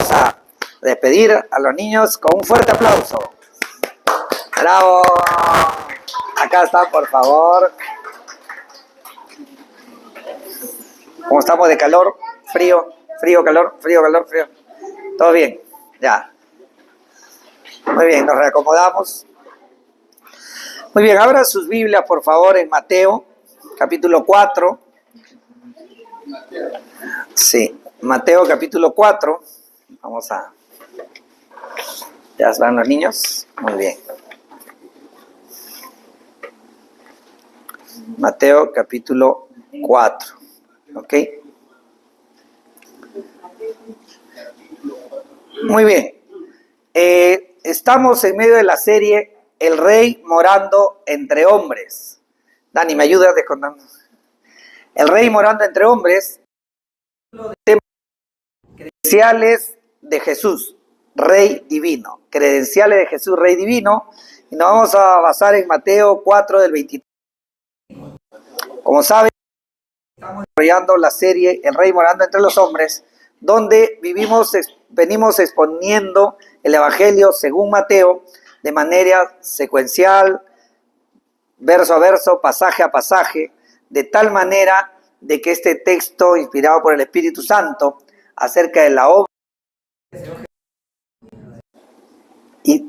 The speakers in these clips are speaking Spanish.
vamos a despedir a los niños con un fuerte aplauso. ¡Bravo! Acá está, por favor. ¿Cómo estamos de calor? ¿Frío? ¿Frío, calor? ¿Frío, calor? ¿Frío? ¿Todo bien? Ya. Muy bien, nos reacomodamos. Muy bien, abran sus Biblias, por favor, en Mateo, capítulo 4. Sí, Mateo, capítulo 4. Vamos a... ¿Ya van los niños? Muy bien. Mateo, capítulo 4. ¿Ok? Muy bien. Estamos en medio de la serie El Rey morando entre hombres. Dani, ¿me ayudas descontando? El Rey morando entre hombres. Credenciales de Jesús, Rey divino. Credenciales de Jesús, Rey divino. Y nos vamos a basar en Mateo 4 del 23. Como saben, estamos desarrollando la serie El Rey morando entre los hombres, donde venimos exponiendo el Evangelio según Mateo de manera secuencial, verso a verso, pasaje a pasaje, de tal manera de que este texto, inspirado por el Espíritu Santo, acerca de la obra,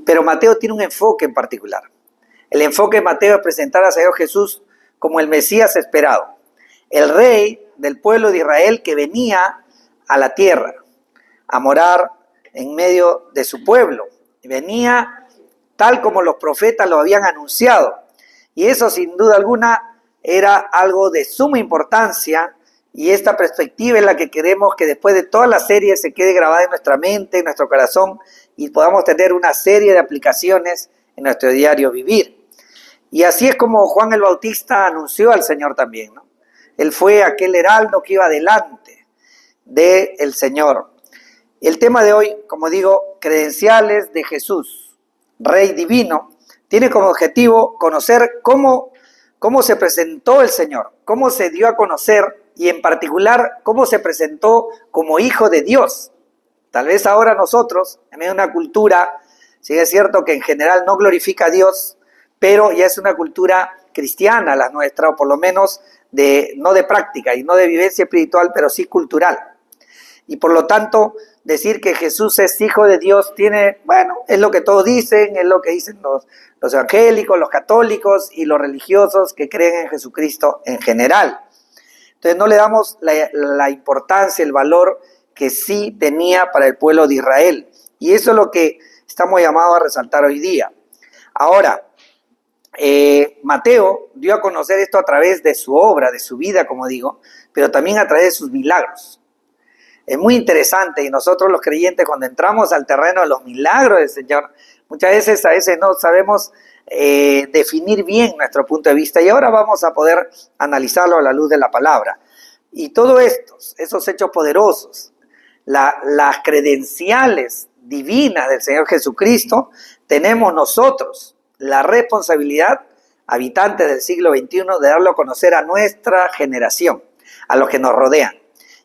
pero Mateo tiene un enfoque en particular. El enfoque de Mateo es presentar al Señor Jesús como el Mesías esperado, el Rey del pueblo de Israel que venía a la tierra a morar en medio de su pueblo. Venía tal como los profetas lo habían anunciado. Y eso sin duda alguna era algo de suma importancia, y esta perspectiva es la que queremos que después de toda la serie se quede grabada en nuestra mente, en nuestro corazón, y podamos tener una serie de aplicaciones en nuestro diario vivir. Y así es como Juan el Bautista anunció al Señor también, ¿no? Él fue aquel heraldo que iba delante del Señor. El tema de hoy, como digo, credenciales de Jesús, Rey divino, tiene como objetivo conocer cómo se presentó el Señor, cómo se dio a conocer y en particular cómo se presentó como Hijo de Dios. Tal vez ahora nosotros, en medio de una cultura, sí es cierto que en general no glorifica a Dios, pero ya es una cultura cristiana la nuestra, o por lo menos no de práctica y no de vivencia espiritual, pero sí cultural. Y por lo tanto, decir que Jesús es Hijo de Dios es lo que todos dicen, es lo que dicen los evangélicos, los católicos y los religiosos que creen en Jesucristo en general. Entonces no le damos la importancia, el valor que sí tenía para el pueblo de Israel. Y eso es lo que estamos llamados a resaltar hoy día. Ahora, Mateo dio a conocer esto a través de su obra, de su vida, como digo, pero también a través de sus milagros. Es muy interesante, y nosotros los creyentes, cuando entramos al terreno de los milagros del Señor, muchas veces no sabemos definir bien nuestro punto de vista, y ahora vamos a poder analizarlo a la luz de la palabra. Y todos esos hechos poderosos, las credenciales divinas del Señor Jesucristo, tenemos nosotros la responsabilidad, habitantes del siglo XXI, de darlo a conocer a nuestra generación, a los que nos rodean.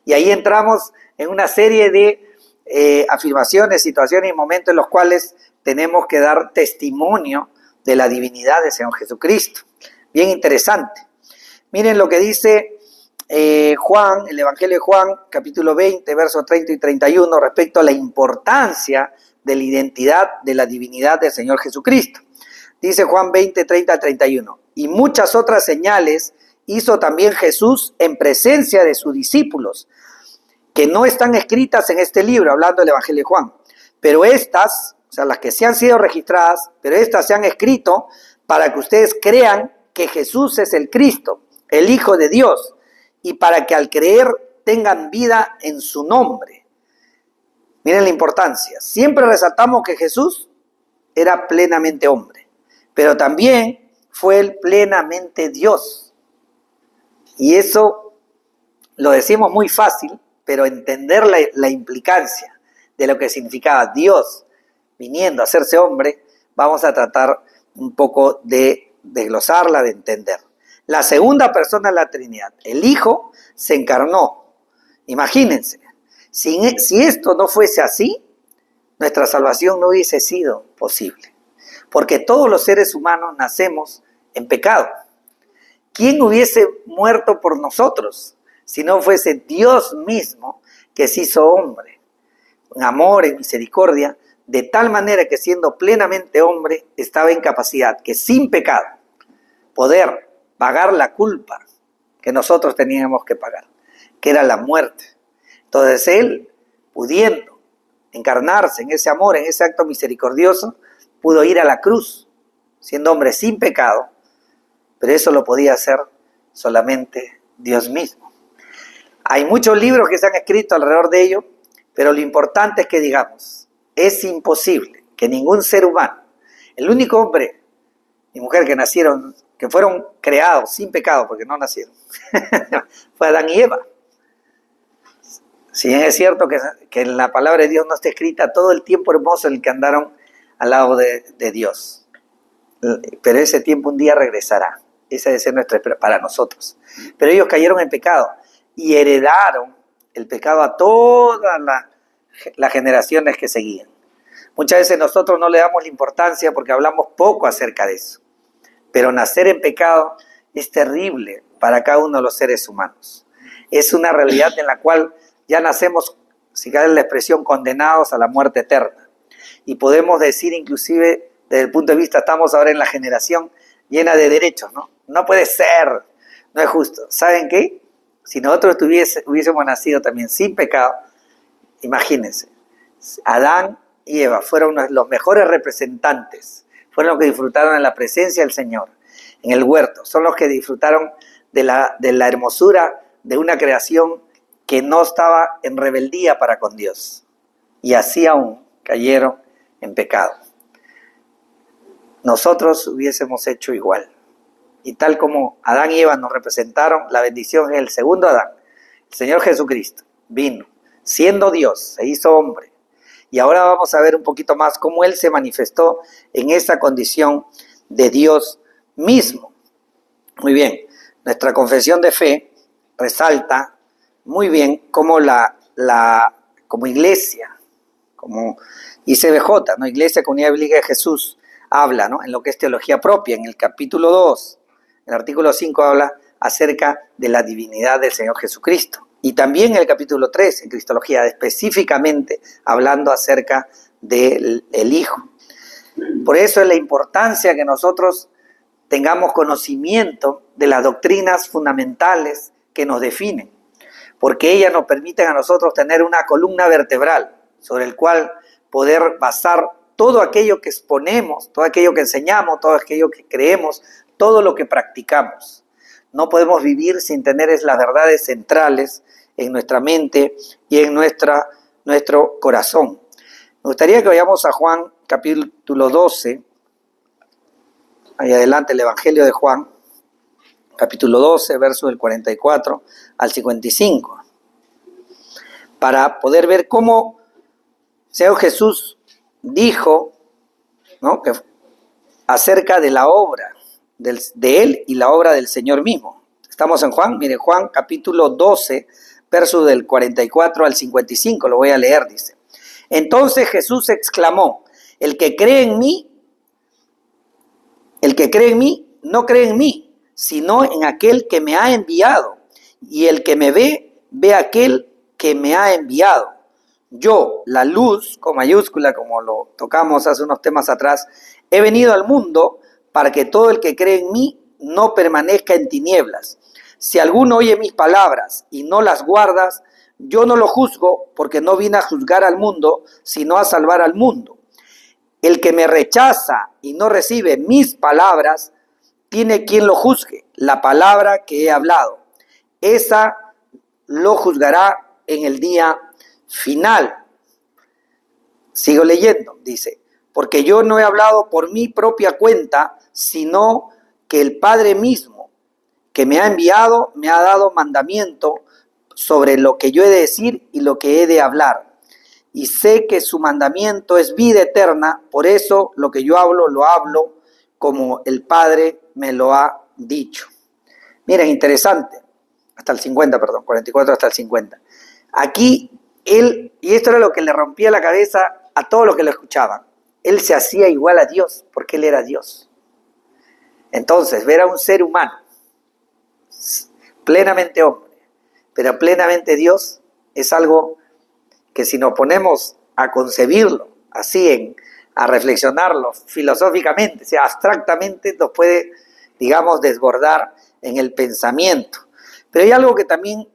Y ahí entramos en una serie de afirmaciones, situaciones y momentos en los cuales tenemos que dar testimonio de la divinidad del Señor Jesucristo. Bien interesante. Miren lo que dice Juan, el Evangelio de Juan, capítulo 20, versos 30 y 31, respecto a la importancia de la identidad de la divinidad del Señor Jesucristo. Dice Juan 20, 30 al 31. Y muchas otras señales hizo también Jesús en presencia de sus discípulos, que no están escritas en este libro, hablando del Evangelio de Juan. Pero estas, o sea, las que se han sido registradas, pero estas se han escrito para que ustedes crean que Jesús es el Cristo, el Hijo de Dios, y para que al creer tengan vida en su nombre. Miren la importancia. Siempre resaltamos que Jesús era plenamente hombre, pero también fue él plenamente Dios. Y eso lo decimos muy fácil, pero entender la implicancia de lo que significaba Dios viniendo a hacerse hombre, vamos a tratar un poco de desglosarla, de entender. La segunda persona de la Trinidad, el Hijo, se encarnó. Imagínense, si esto no fuese así, nuestra salvación no hubiese sido posible. Porque todos los seres humanos nacemos en pecado. ¿Quién hubiese muerto por nosotros si no fuese Dios mismo que se hizo hombre? En amor, en misericordia, de tal manera que siendo plenamente hombre, estaba en capacidad que sin pecado poder pagar la culpa que nosotros teníamos que pagar, que era la muerte. Entonces Él, pudiendo encarnarse en ese amor, en ese acto misericordioso, pudo ir a la cruz, siendo hombre sin pecado, pero eso lo podía hacer solamente Dios mismo. Hay muchos libros que se han escrito alrededor de ello, pero lo importante es que digamos, es imposible que ningún ser humano, el único hombre y mujer que nacieron, que fueron creados sin pecado, porque no nacieron, fue Adán y Eva. Si bien es cierto que en la palabra de Dios no está escrita todo el tiempo hermoso en el que andaron al lado de Dios, pero ese tiempo un día regresará. Esa debe ser nuestra espera para nosotros. Pero ellos cayeron en pecado y heredaron el pecado a todas las generaciones que seguían. Muchas veces nosotros no le damos la importancia porque hablamos poco acerca de eso. Pero nacer en pecado es terrible para cada uno de los seres humanos. Es una realidad en la cual ya nacemos, si cabe la expresión, condenados a la muerte eterna. Y podemos decir inclusive, desde el punto de vista, estamos ahora en la generación llena de derechos, ¿no? No puede ser, no es justo. ¿Saben qué? Si nosotros hubiésemos nacido también sin pecado, imagínense, Adán y Eva fueron los mejores representantes, fueron los que disfrutaron de la presencia del Señor en el huerto, son los que disfrutaron de la hermosura de una creación que no estaba en rebeldía para con Dios, y así aún cayeron en pecado. Nosotros hubiésemos hecho igual. Y tal como Adán y Eva nos representaron, la bendición es el segundo Adán. El Señor Jesucristo vino, siendo Dios, se hizo hombre. Y ahora vamos a ver un poquito más cómo Él se manifestó en esa condición de Dios mismo. Muy bien, nuestra confesión de fe resalta muy bien cómo como iglesia, como ICBJ, ¿no? Iglesia Comunidad Bíblica de Jesús, habla, ¿no? En lo que es teología propia, en el capítulo 2, el artículo 5 habla acerca de la divinidad del Señor Jesucristo. Y también en el capítulo 3, en Cristología, específicamente hablando acerca del Hijo. Por eso es la importancia que nosotros tengamos conocimiento de las doctrinas fundamentales que nos definen, porque ellas nos permiten a nosotros tener una columna vertebral sobre el cual poder basar todo aquello que exponemos, todo aquello que enseñamos, todo aquello que creemos, todo lo que practicamos. No podemos vivir sin tener las verdades centrales en nuestra mente y en nuestro corazón. Me gustaría que vayamos a Juan capítulo 12, ahí adelante el Evangelio de Juan, capítulo 12, verso del 44 al 55, para poder ver cómo Señor Jesús dijo, ¿no?, que acerca de la obra de Él y la obra del Señor mismo. Estamos en Juan, mire, Juan capítulo 12, verso del 44 al 55, lo voy a leer, dice. Entonces Jesús exclamó, el que cree en mí, no cree en mí, sino en aquel que me ha enviado. Y el que me ve, ve a aquel que me ha enviado. Yo, la luz, con mayúscula, como lo tocamos hace unos temas atrás, he venido al mundo para que todo el que cree en mí no permanezca en tinieblas. Si alguno oye mis palabras y no las guardas, yo no lo juzgo, porque no vine a juzgar al mundo, sino a salvar al mundo. El que me rechaza y no recibe mis palabras, tiene quien lo juzgue, la palabra que he hablado. Esa lo juzgará en el día final. Sigo leyendo, dice, porque yo no he hablado por mi propia cuenta, sino que el Padre mismo que me ha enviado me ha dado mandamiento sobre lo que yo he de decir y lo que he de hablar. Y sé que su mandamiento es vida eterna, por eso lo que yo hablo, lo hablo como el Padre me lo ha dicho. Miren, interesante, hasta el 50, perdón, 44 hasta el 50. Aquí él, y esto era lo que le rompía la cabeza a todos los que lo escuchaban. Él se hacía igual a Dios porque Él era Dios. Entonces, ver a un ser humano, plenamente hombre, pero plenamente Dios, es algo que si nos ponemos a concebirlo, así, a reflexionarlo filosóficamente, o sea, abstractamente, nos puede, digamos, desbordar en el pensamiento. Pero hay algo que también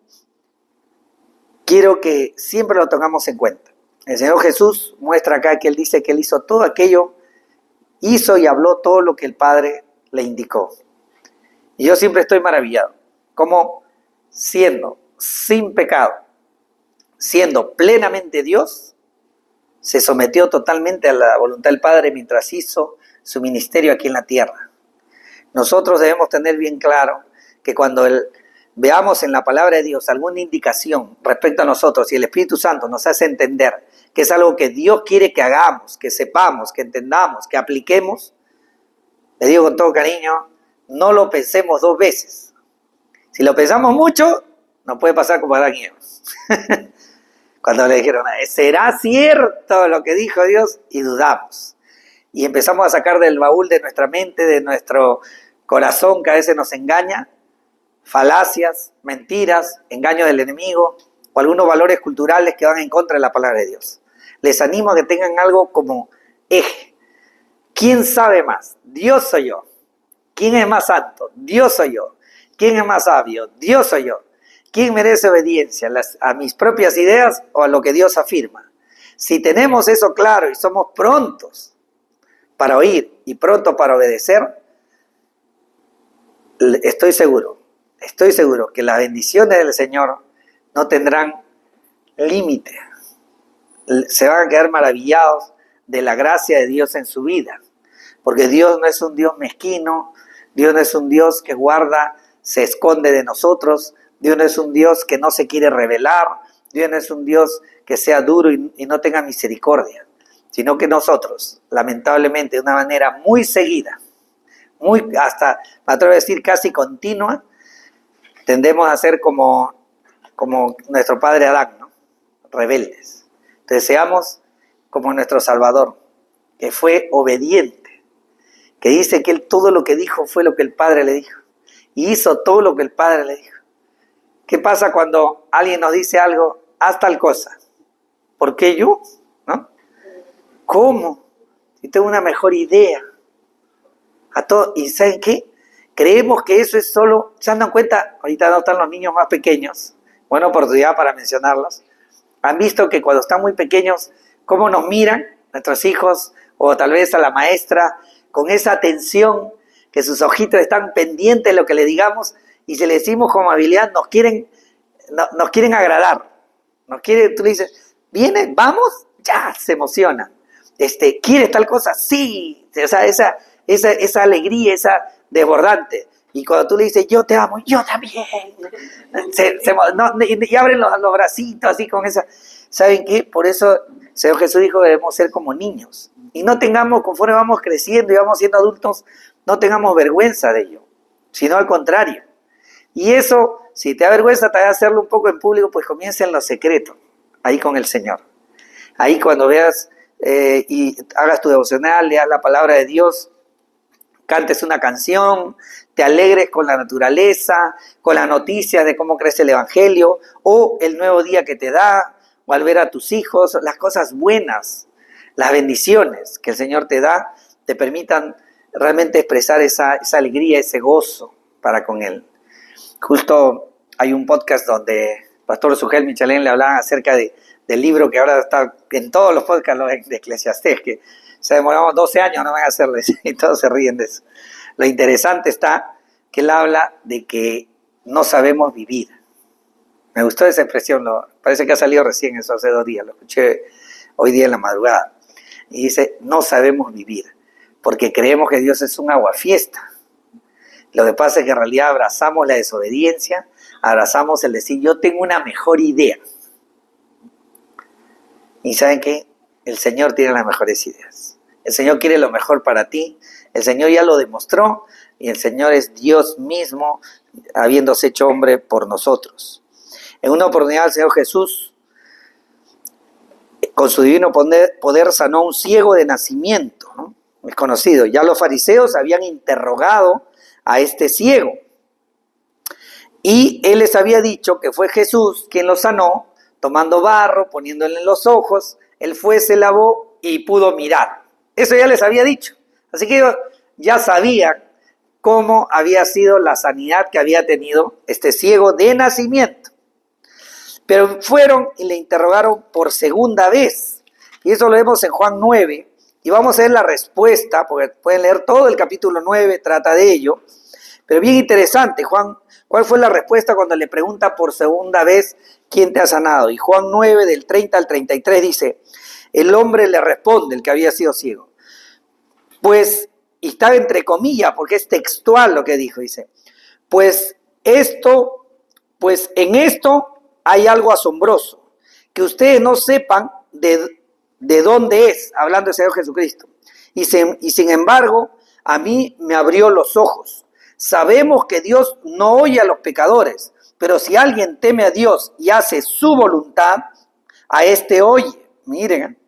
quiero que siempre lo tengamos en cuenta. El Señor Jesús muestra acá que Él dice que Él hizo todo aquello, hizo y habló todo lo que el Padre le indicó. Y yo siempre estoy maravillado, como siendo sin pecado, siendo plenamente Dios, se sometió totalmente a la voluntad del Padre mientras hizo su ministerio aquí en la tierra. Nosotros debemos tener bien claro que cuando veamos en la palabra de Dios alguna indicación respecto a nosotros y el Espíritu Santo nos hace entender que es algo que Dios quiere que hagamos, que sepamos, que entendamos, que apliquemos, le digo con todo cariño, no lo pensemos dos veces. Si lo pensamos mucho, nos puede pasar como Adán y Eva. Cuando le dijeron, ¿será cierto lo que dijo Dios? Y dudamos. Y empezamos a sacar del baúl de nuestra mente, de nuestro corazón que a veces nos engaña, falacias, mentiras, engaños del enemigo o algunos valores culturales que van en contra de la palabra de Dios. Les animo a que tengan algo como eje. ¿Quién sabe más? Dios soy yo. ¿Quién es más santo? Dios soy yo. ¿Quién es más sabio? Dios soy yo. ¿Quién merece obediencia? ¿A mis propias ideas o a lo que Dios afirma? Si tenemos eso claro y somos prontos para oír y pronto para obedecer, estoy seguro que las bendiciones del Señor no tendrán límite. Se van a quedar maravillados de la gracia de Dios en su vida. Porque Dios no es un Dios mezquino, Dios no es un Dios que guarda, se esconde de nosotros, Dios no es un Dios que no se quiere revelar, Dios no es un Dios que sea duro y no tenga misericordia, sino que nosotros, lamentablemente, de una manera muy seguida, hasta, me atrevo a decir, casi continua, tendemos a ser como nuestro padre Adán, ¿no? Rebeldes. Entonces seamos como nuestro Salvador, que fue obediente, que dice que él todo lo que dijo fue lo que el Padre le dijo, y hizo todo lo que el Padre le dijo. ¿Qué pasa cuando alguien nos dice algo? Haz tal cosa. ¿Por qué yo? ¿No? ¿Cómo? Si tengo una mejor idea. ¿Y saben qué? Creemos que eso es solo, se dan cuenta, ahorita no están los niños más pequeños, buena oportunidad para mencionarlos. Han visto que cuando están muy pequeños, cómo nos miran nuestros hijos, o tal vez a la maestra, con esa atención, que sus ojitos están pendientes de lo que le digamos, y si le decimos con amabilidad, nos quieren agradar. Tú le dices, ¿viene? ¿Vamos? Ya, se emociona. ¿Quieres tal cosa? Sí. O sea, esa alegría, esa desbordante. Y cuando tú le dices, yo te amo, yo también. Y abren los bracitos así con esa. ¿Saben qué? Por eso el Señor Jesús dijo que debemos ser como niños. Y no tengamos, conforme vamos creciendo y vamos siendo adultos, no tengamos vergüenza de ello, sino al contrario. Y eso, si te da vergüenza, te va a hacerlo un poco en público, pues comienza en lo secreto, ahí con el Señor. Ahí cuando veas y hagas tu devocional, leas la palabra de Dios, cantes una canción, te alegres con la naturaleza, con las noticias de cómo crece el Evangelio, o el nuevo día que te da, o al ver a tus hijos, las cosas buenas, las bendiciones que el Señor te da, te permitan realmente expresar esa alegría, ese gozo para con Él. Justo hay un podcast donde el pastor Sugel Michelén le hablaba acerca del libro que ahora está en todos los podcasts de Eclesiastés, que se demoramos 12 años, no van a hacerles, y todos se ríen de eso. Lo interesante está que él habla de que no sabemos vivir. Me gustó esa expresión, parece que ha salido recién eso hace 2 días, lo escuché hoy día en la madrugada. Y dice, no sabemos vivir, porque creemos que Dios es un aguafiesta. Lo que pasa es que en realidad abrazamos la desobediencia, abrazamos el decir, yo tengo una mejor idea. Y ¿saben qué? El Señor tiene las mejores ideas. El Señor quiere lo mejor para ti. El Señor ya lo demostró y el Señor es Dios mismo, habiéndose hecho hombre por nosotros. En una oportunidad el Señor Jesús con su divino poder sanó a un ciego de nacimiento, ¿no? Es conocido. Ya los fariseos habían interrogado a este ciego. Y él les había dicho que fue Jesús quien lo sanó, tomando barro, poniéndole en los ojos. Él fue, se lavó y pudo mirar. Eso ya les había dicho. Así que ellos ya sabían cómo había sido la sanidad que había tenido este ciego de nacimiento. Pero fueron y le interrogaron por segunda vez. Y eso lo vemos en Juan 9. Y vamos a ver la respuesta, porque pueden leer todo el capítulo 9, trata de ello. Pero bien interesante, Juan, ¿cuál fue la respuesta cuando le pregunta por segunda vez quién te ha sanado? Y Juan 9, del 30 al 33 dice, el hombre le responde, el que había sido ciego. Pues, y está entre comillas, porque es textual lo que dijo, dice, pues en esto hay algo asombroso, que ustedes no sepan de dónde es, hablando del Señor Jesucristo. Y sin embargo, a mí me abrió los ojos. Sabemos que Dios no oye a los pecadores, pero si alguien teme a Dios y hace su voluntad, a este oye. Miren,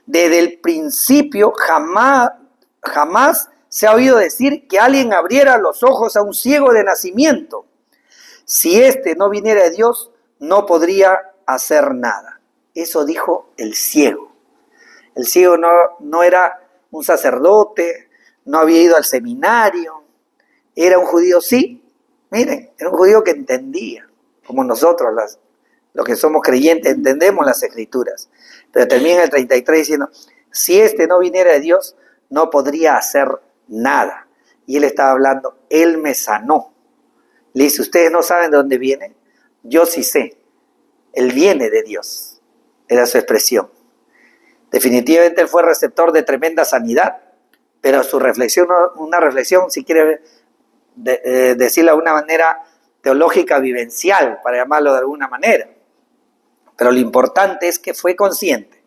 desde el principio jamás se ha oído decir que alguien abriera los ojos a un ciego de nacimiento. Si éste no viniera de Dios, no podría hacer nada. Eso dijo el ciego. El ciego no era un sacerdote, no había ido al seminario, era un judío, sí, miren, era un judío que entendía, como nosotros, los que somos creyentes, entendemos las escrituras. Pero termina el 33 diciendo, si este no viniera de Dios, no podría hacer nada. Y él estaba hablando, él me sanó. Le dice, ¿ustedes no saben de dónde viene? Yo sí sé, él viene de Dios, era su expresión. Definitivamente él fue receptor de tremenda sanidad, pero su reflexión, una reflexión, si quiere decirlo de una manera teológica vivencial, para llamarlo de alguna manera. Pero lo importante es que fue consciente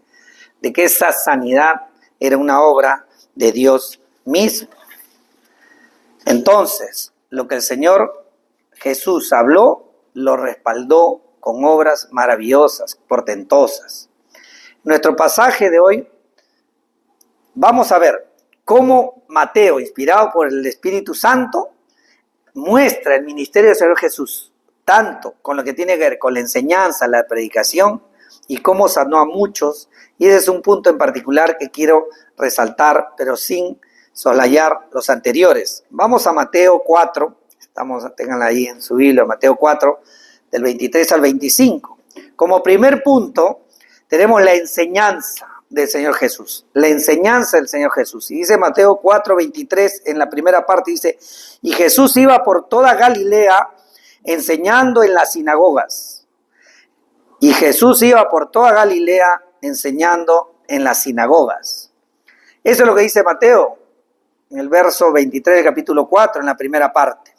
de que esa sanidad era una obra de Dios mismo. Entonces, lo que el Señor Jesús habló, lo respaldó con obras maravillosas, portentosas. Nuestro pasaje de hoy, vamos a ver cómo Mateo, inspirado por el Espíritu Santo, muestra el ministerio del Señor Jesús, tanto con lo que tiene que ver con la enseñanza, la predicación, y cómo sanó a muchos. Y ese es un punto en particular que quiero resaltar, pero sin soslayar los anteriores. Vamos a Mateo 4, ténganla ahí en su Biblia, Mateo 4, del 23 al 25. Como primer punto, tenemos la enseñanza del Señor Jesús, la enseñanza del Señor Jesús. Y dice Mateo 4, 23, en la primera parte, dice, y Jesús iba por toda Galilea enseñando en las sinagogas. Y Jesús iba por toda Galilea enseñando en las sinagogas. Eso es lo que dice Mateo, en el verso 23 del capítulo 4, en la primera parte.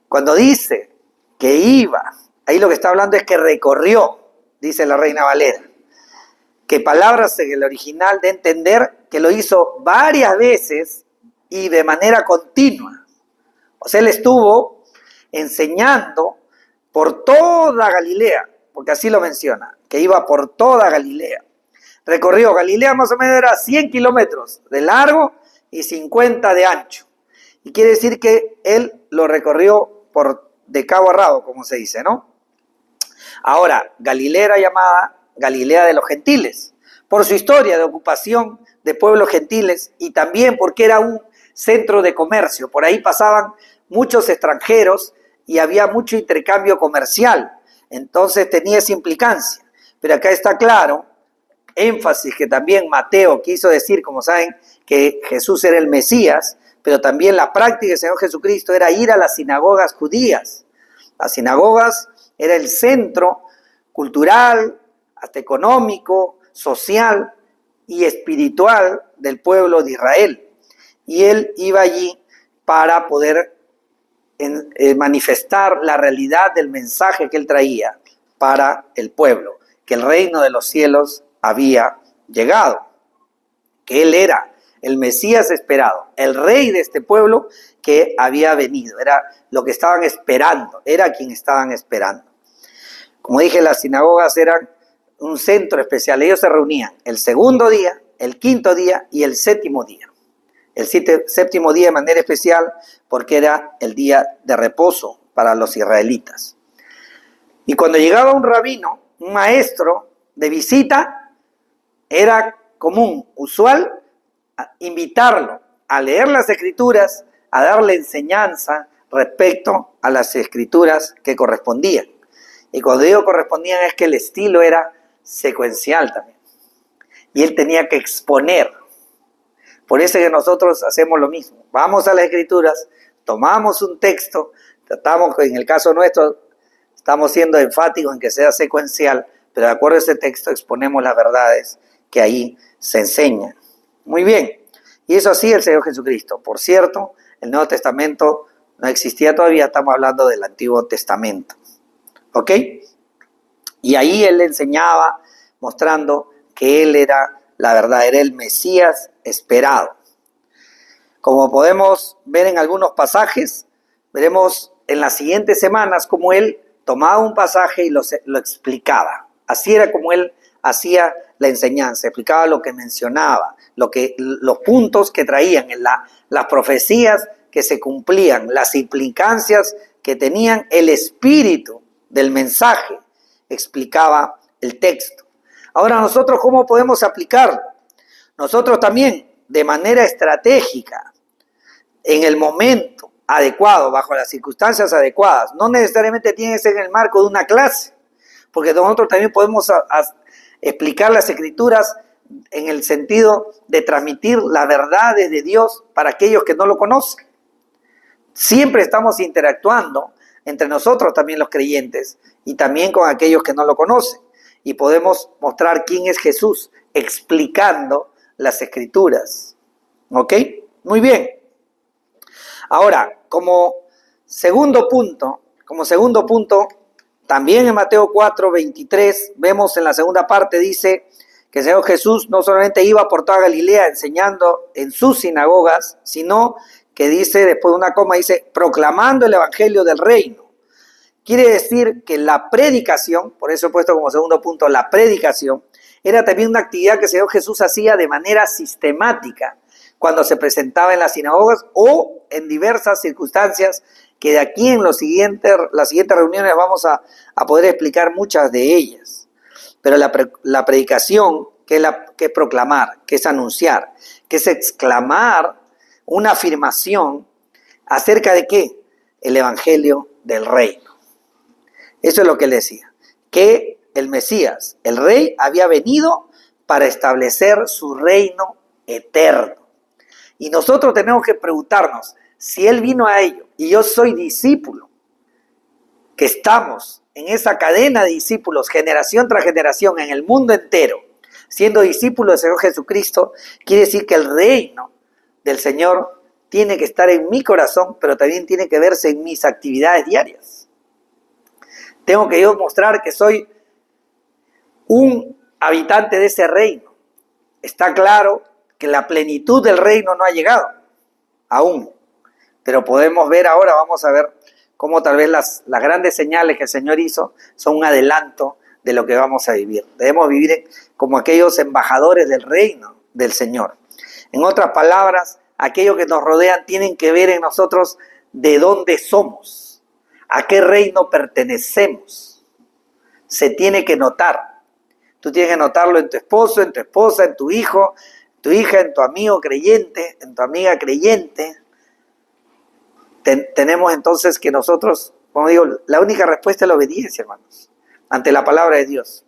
Cuando dice que iba, ahí lo que está hablando es que recorrió, dice la Reina Valera. Que palabras en el original de entender que lo hizo varias veces y de manera continua. O sea, él estuvo enseñando por toda Galilea, porque así lo menciona, que iba por toda Galilea. Recorrió Galilea, más o menos era 100 kilómetros de largo y 50 de ancho. Y quiere decir que él lo recorrió de cabo a rabo, como se dice, ¿no? Ahora, Galilea era llamada Galilea de los gentiles, por su historia de ocupación de pueblos gentiles y también porque era un centro de comercio. Por ahí pasaban muchos extranjeros y había mucho intercambio comercial. Entonces tenía esa implicancia. Pero acá está claro, énfasis que también Mateo quiso decir, como saben, que Jesús era el Mesías, pero también la práctica del Señor Jesucristo era ir a las sinagogas judías. Las sinagogas era el centro cultural, hasta económico, social y espiritual del pueblo de Israel. Y él iba allí para poder manifestar la realidad del mensaje que él traía para el pueblo, que el reino de los cielos había llegado, que él era el Mesías esperado, el rey de este pueblo que había venido, era lo que estaban esperando, era quien estaban esperando. Como dije, las sinagogas eran un centro especial. Ellos se reunían el segundo día, el quinto día y el séptimo día. El séptimo día de manera especial porque era el día de reposo para los israelitas. Y cuando llegaba un rabino, un maestro de visita, era común, usual, invitarlo a leer las escrituras, a darle enseñanza respecto a las escrituras que correspondían. Y cuando digo correspondían es que el estilo era secuencial también. Y él tenía que exponer. Por eso es que nosotros hacemos lo mismo. Vamos a las escrituras, tomamos un texto, tratamos, en el caso nuestro, estamos siendo enfáticos en que sea secuencial, pero de acuerdo a ese texto exponemos las verdades que ahí se enseñan. Muy bien. Y eso hacía el Señor Jesucristo. Por cierto, el Nuevo Testamento no existía todavía, estamos hablando del Antiguo Testamento. ¿Ok? Y ahí él enseñaba, mostrando que él era la verdad, era el Mesías esperado. Como podemos ver en algunos pasajes, veremos en las siguientes semanas cómo él tomaba un pasaje y lo explicaba. Así era como él hacía la enseñanza, explicaba lo que mencionaba, los puntos que traían en las profecías que se cumplían, las implicancias que tenían, el espíritu del mensaje, explicaba el texto. Ahora nosotros, ¿cómo podemos aplicarlo? Nosotros también, de manera estratégica, en el momento adecuado, bajo las circunstancias adecuadas, no necesariamente tiene que ser en el marco de una clase, porque nosotros también podemos explicar las escrituras en el sentido de transmitir las verdades de Dios para aquellos que no lo conocen. Siempre estamos interactuando entre nosotros también los creyentes y también con aquellos que no lo conocen. Y podemos mostrar quién es Jesús explicando las escrituras. ¿Ok? Muy bien. Ahora, como segundo punto, también en Mateo 4:23, vemos en la segunda parte, dice que el Señor Jesús no solamente iba por toda Galilea enseñando en sus sinagogas, sino que dice, después de una coma, dice, proclamando el evangelio del reino. Quiere decir que la predicación, por eso he puesto como segundo punto la predicación, era también una actividad que el Señor Jesús hacía de manera sistemática cuando se presentaba en las sinagogas o en diversas circunstancias que de aquí en las siguientes reuniones vamos a poder explicar muchas de ellas. Pero la predicación, que es proclamar, que es anunciar, que es exclamar una afirmación acerca de ¿qué? El evangelio del reino. Eso es lo que él decía, que el Mesías, el rey, había venido para establecer su reino eterno. Y nosotros tenemos que preguntarnos, si él vino a ello y yo soy discípulo, que estamos en esa cadena de discípulos, generación tras generación, en el mundo entero, siendo discípulos del Señor Jesucristo, quiere decir que el reino del Señor tiene que estar en mi corazón, pero también tiene que verse en mis actividades diarias. Tengo que yo mostrar que soy un habitante de ese reino. Está claro que la plenitud del reino no ha llegado aún, pero podemos ver ahora, vamos a ver cómo tal vez las grandes señales que el Señor hizo son un adelanto de lo que vamos a vivir. Debemos vivir como aquellos embajadores del reino del Señor. En otras palabras, aquellos que nos rodean tienen que ver en nosotros de dónde somos, a qué reino pertenecemos. Se tiene que notar. Tú tienes que notarlo en tu esposo, en tu esposa, en tu hijo, tu hija, en tu amigo creyente, en tu amiga creyente. Tenemos entonces que nosotros, como digo, la única respuesta es la obediencia, hermanos, ante la palabra de Dios.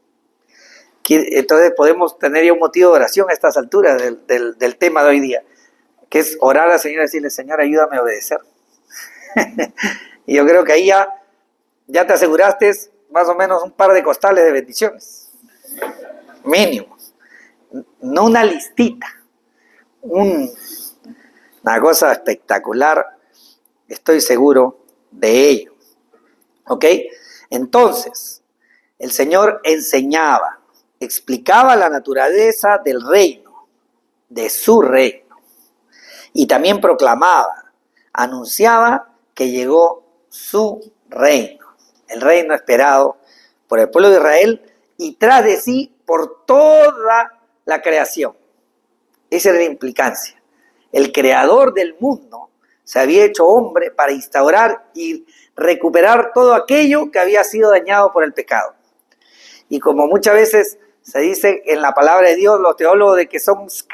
Entonces podemos tener ya un motivo de oración a estas alturas del tema de hoy día, que es orar al Señor y decirle, Señor, ayúdame a obedecer. Y yo creo que ahí ya te aseguraste más o menos un par de costales de bendiciones, mínimo. No una listita, una cosa espectacular, estoy seguro de ello. ¿Ok? Entonces, el Señor enseñaba, explicaba la naturaleza del reino, de su reino, y también proclamaba, anunciaba que llegó su reino, el reino esperado por el pueblo de Israel y tras de sí por toda la creación. Esa era la implicancia. El creador del mundo se había hecho hombre para instaurar y recuperar todo aquello que había sido dañado por el pecado. Y como muchas veces se dice en la palabra de Dios, los teólogos, de que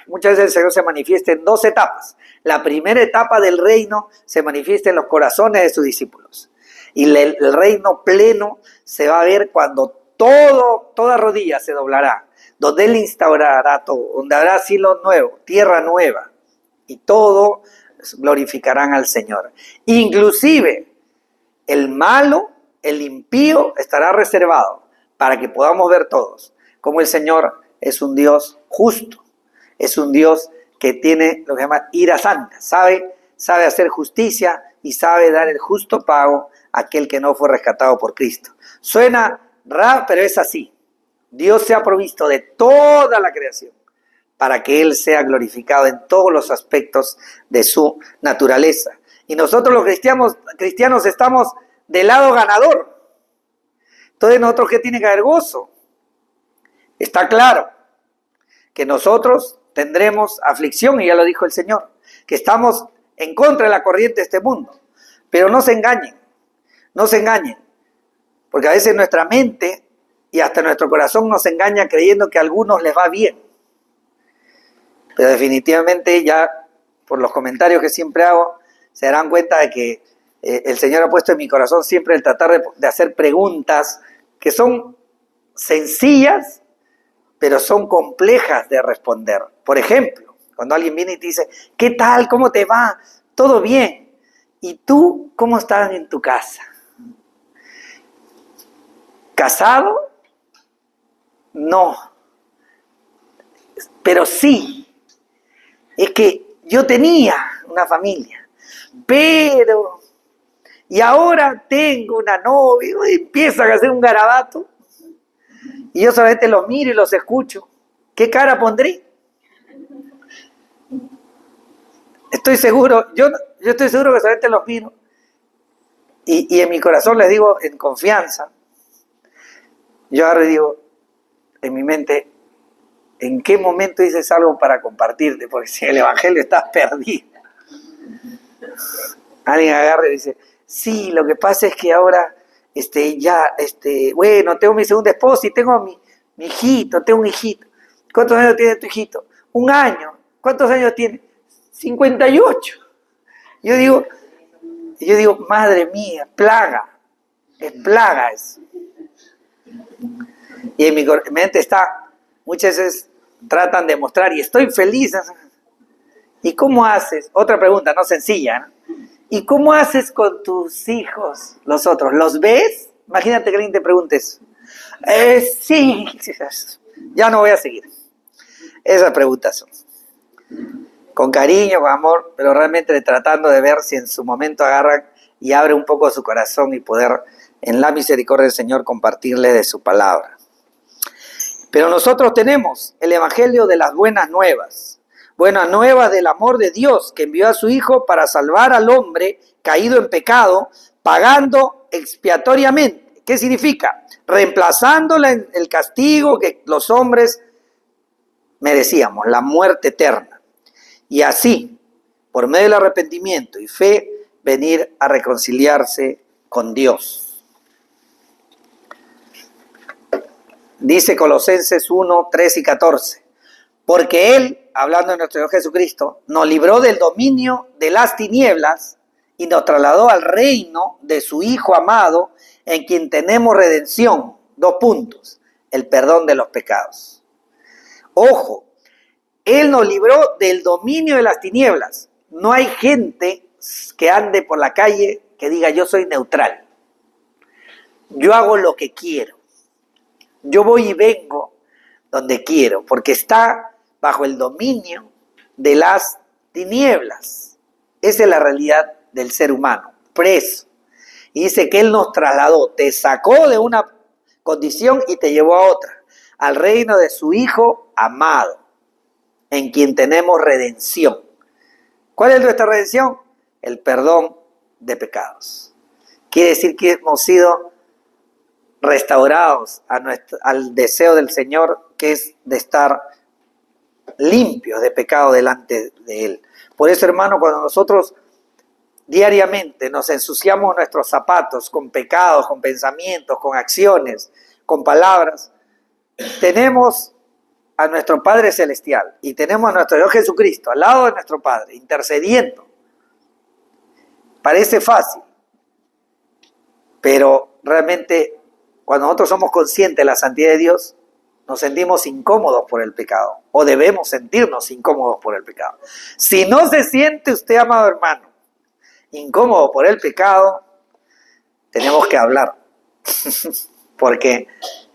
muchas veces el Señor se manifiesta en dos etapas. La primera etapa del reino se manifiesta en los corazones de sus discípulos. Y el reino pleno se va a ver cuando toda rodilla se doblará, donde Él instaurará todo, donde habrá cielo nuevo, tierra nueva, y todo glorificarán al Señor. Inclusive el malo, el impío, estará reservado para que podamos ver todos como el Señor es un Dios justo, es un Dios que tiene lo que se llama ira santa, sabe hacer justicia y sabe dar el justo pago a aquel que no fue rescatado por Cristo. Suena raro, pero es así. Dios se ha provisto de toda la creación para que Él sea glorificado en todos los aspectos de su naturaleza. Y nosotros los cristianos estamos del lado ganador. Entonces nosotros, ¿qué tiene que haber? Gozo. Está claro que nosotros tendremos aflicción, y ya lo dijo el Señor, que estamos en contra de la corriente de este mundo. Pero no se engañen, porque a veces nuestra mente y hasta nuestro corazón nos engaña creyendo que a algunos les va bien. Pero definitivamente, ya por los comentarios que siempre hago, se darán cuenta de que el Señor ha puesto en mi corazón siempre el tratar de hacer preguntas que son sencillas, pero son complejas de responder. Por ejemplo, cuando alguien viene y te dice, ¿qué tal? ¿Cómo te va? ¿Todo bien? ¿Y tú cómo estás en tu casa? ¿Casado? No. Pero sí. Es que yo tenía una familia, pero... Y ahora tengo una novia, y empiezan a hacer un garabato. Y yo solamente los miro y los escucho. ¿Qué cara pondré? Estoy seguro, yo estoy seguro que solamente los miro. Y en mi corazón les digo en confianza. Yo ahora digo en mi mente, ¿en qué momento dices algo para compartirte? Porque si el evangelio está perdido. Alguien agarra y dice, sí, lo que pasa es que ahora, bueno, tengo mi segunda esposa y tengo mi hijito, tengo un hijito. ¿Cuántos años tiene tu hijito? 1 año. ¿Cuántos años tiene? 58. Yo digo, madre mía, es plaga eso. Y en mi mente está, muchas veces tratan de mostrar, y estoy feliz. ¿Y cómo haces? Otra pregunta, no sencilla, ¿no? ¿Y cómo haces con tus hijos, los otros? ¿Los ves? Imagínate que alguien te pregunte eso. Sí. Ya no voy a seguir. Esas preguntas son con cariño, con amor, pero realmente tratando de ver si en su momento agarran y abre un poco su corazón y poder, en la misericordia del Señor, compartirle de su palabra. Pero nosotros tenemos el evangelio de las buenas nuevas del amor de Dios, que envió a su Hijo para salvar al hombre caído en pecado, pagando expiatoriamente. ¿Qué significa? Reemplazando el castigo que los hombres merecíamos, la muerte eterna. Y así, por medio del arrepentimiento y fe, venir a reconciliarse con Dios. Dice Colosenses 1, 13 y 14. Porque Él, hablando de nuestro Señor Jesucristo, nos libró del dominio de las tinieblas y nos trasladó al reino de su Hijo amado, en quien tenemos redención. 2 puntos. El perdón de los pecados. Ojo, Él nos libró del dominio de las tinieblas. No hay gente que ande por la calle que diga yo soy neutral. Yo hago lo que quiero. Yo voy y vengo donde quiero, porque está bajo el dominio de las tinieblas. Esa es la realidad del ser humano, preso. Y dice que Él nos trasladó, te sacó de una condición y te llevó a otra, al reino de su Hijo amado, en quien tenemos redención. ¿Cuál es nuestra redención? El perdón de pecados. Quiere decir que hemos sido restaurados al deseo del Señor, que es de estar limpios de pecado delante de Él. Por eso, hermano, cuando nosotros diariamente nos ensuciamos nuestros zapatos con pecados, con pensamientos, con acciones, con palabras, tenemos a nuestro Padre Celestial y tenemos a nuestro Dios Jesucristo al lado de nuestro Padre, intercediendo. Parece fácil, pero realmente cuando nosotros somos conscientes de la santidad de Dios, nos sentimos incómodos por el pecado, o debemos sentirnos incómodos por el pecado. Si no se siente usted, amado hermano, incómodo por el pecado, tenemos que hablar, porque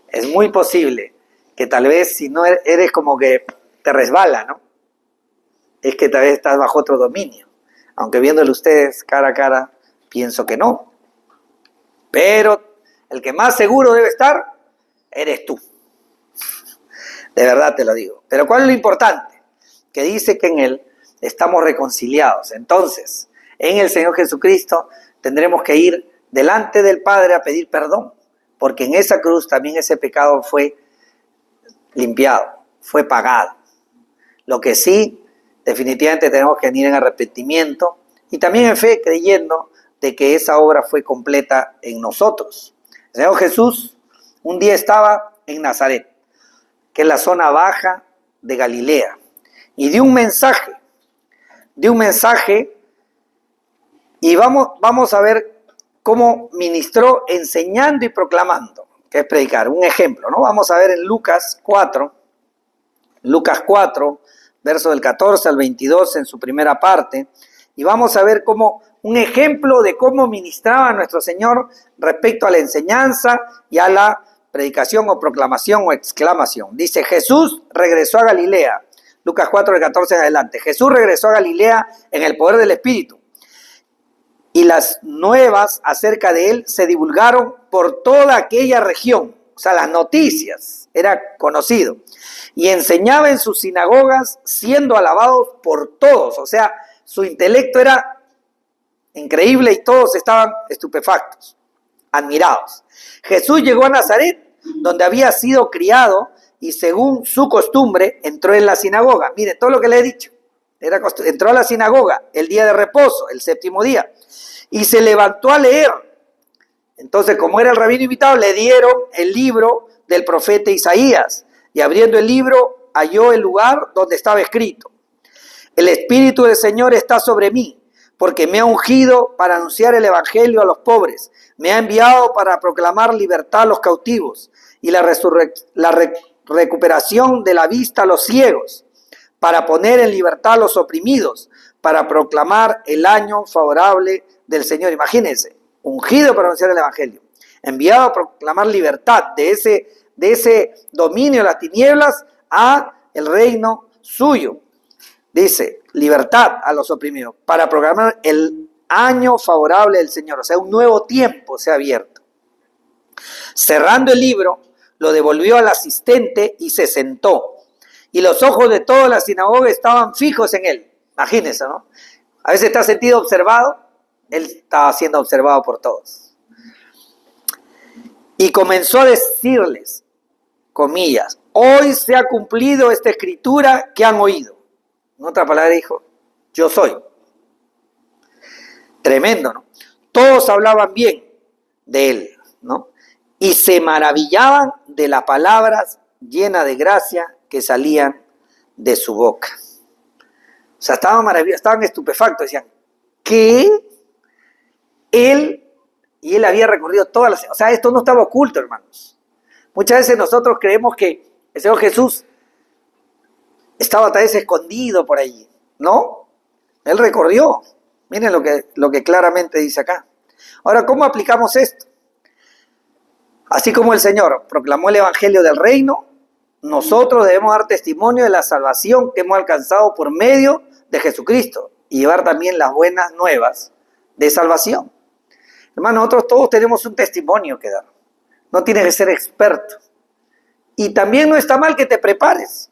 es muy posible que tal vez si no eres como que te resbala, ¿no? Es que tal vez estás bajo otro dominio, aunque viéndolo ustedes cara a cara, pienso que no. Pero el que más seguro debe estar, eres tú. De verdad te lo digo. Pero ¿cuál es lo importante? Que dice que en Él estamos reconciliados. Entonces, en el Señor Jesucristo tendremos que ir delante del Padre a pedir perdón, porque en esa cruz también ese pecado fue limpiado, fue pagado. Lo que sí, definitivamente tenemos que venir en arrepentimiento y también en fe, creyendo de que esa obra fue completa en nosotros. El Señor Jesús un día estaba en Nazaret, que es la zona baja de Galilea, y dio un mensaje, y vamos a ver cómo ministró enseñando y proclamando, que es predicar, un ejemplo, ¿no? Vamos a ver en Lucas 4, verso del 14 al 22 en su primera parte, y vamos a ver cómo un ejemplo de cómo ministraba nuestro Señor respecto a la enseñanza y a la predicación o proclamación o exclamación. Dice, Jesús regresó a Galilea. Lucas 4, del 14 en adelante. Jesús regresó a Galilea en el poder del Espíritu. Y las nuevas acerca de él se divulgaron por toda aquella región. O sea, las noticias, era conocido. Y enseñaba en sus sinagogas siendo alabado por todos. O sea, su intelecto era increíble y todos estaban estupefactos, admirados. Jesús llegó a Nazaret, donde había sido criado, y según su costumbre entró en la sinagoga. Mire, todo lo que le he dicho. Entró a la sinagoga el día de reposo, el séptimo día, y se levantó a leer. Entonces, como era el rabino invitado, le dieron el libro del profeta Isaías, y abriendo el libro halló el lugar donde estaba escrito: el Espíritu del Señor está sobre mí, porque me ha ungido para anunciar el evangelio a los pobres, me ha enviado para proclamar libertad a los cautivos y la recuperación de la vista a los ciegos, para poner en libertad a los oprimidos, para proclamar el año favorable del Señor. Imagínense, ungido para anunciar el evangelio, enviado a proclamar libertad de ese dominio de las tinieblas a el reino suyo. Dice, libertad a los oprimidos, para proclamar el año favorable del Señor. O sea, un nuevo tiempo se ha abierto. Cerrando el libro, lo devolvió al asistente y se sentó. Y los ojos de toda la sinagoga estaban fijos en él. Imagínense, ¿no? A veces te has sentido observado. Él estaba siendo observado por todos. Y comenzó a decirles, comillas, hoy se ha cumplido esta escritura que han oído. En otra palabra dijo, yo soy. Tremendo, ¿no? Todos hablaban bien de él, ¿no? Y se maravillaban de las palabras llenas de gracia que salían de su boca. O sea, estaban maravillados, estaban estupefactos. Decían, ¿qué? Él había recorrido todas las... O sea, esto no estaba oculto, hermanos. Muchas veces nosotros creemos que el Señor Jesús estaba tal vez escondido por allí. No, Él recorrió. Miren lo que claramente dice acá. Ahora, ¿cómo aplicamos esto? Así como el Señor proclamó el evangelio del reino, nosotros debemos dar testimonio de la salvación que hemos alcanzado por medio de Jesucristo y llevar también las buenas nuevas de salvación. Hermano, nosotros todos tenemos un testimonio que dar. No tienes que ser experto. Y también no está mal que te prepares,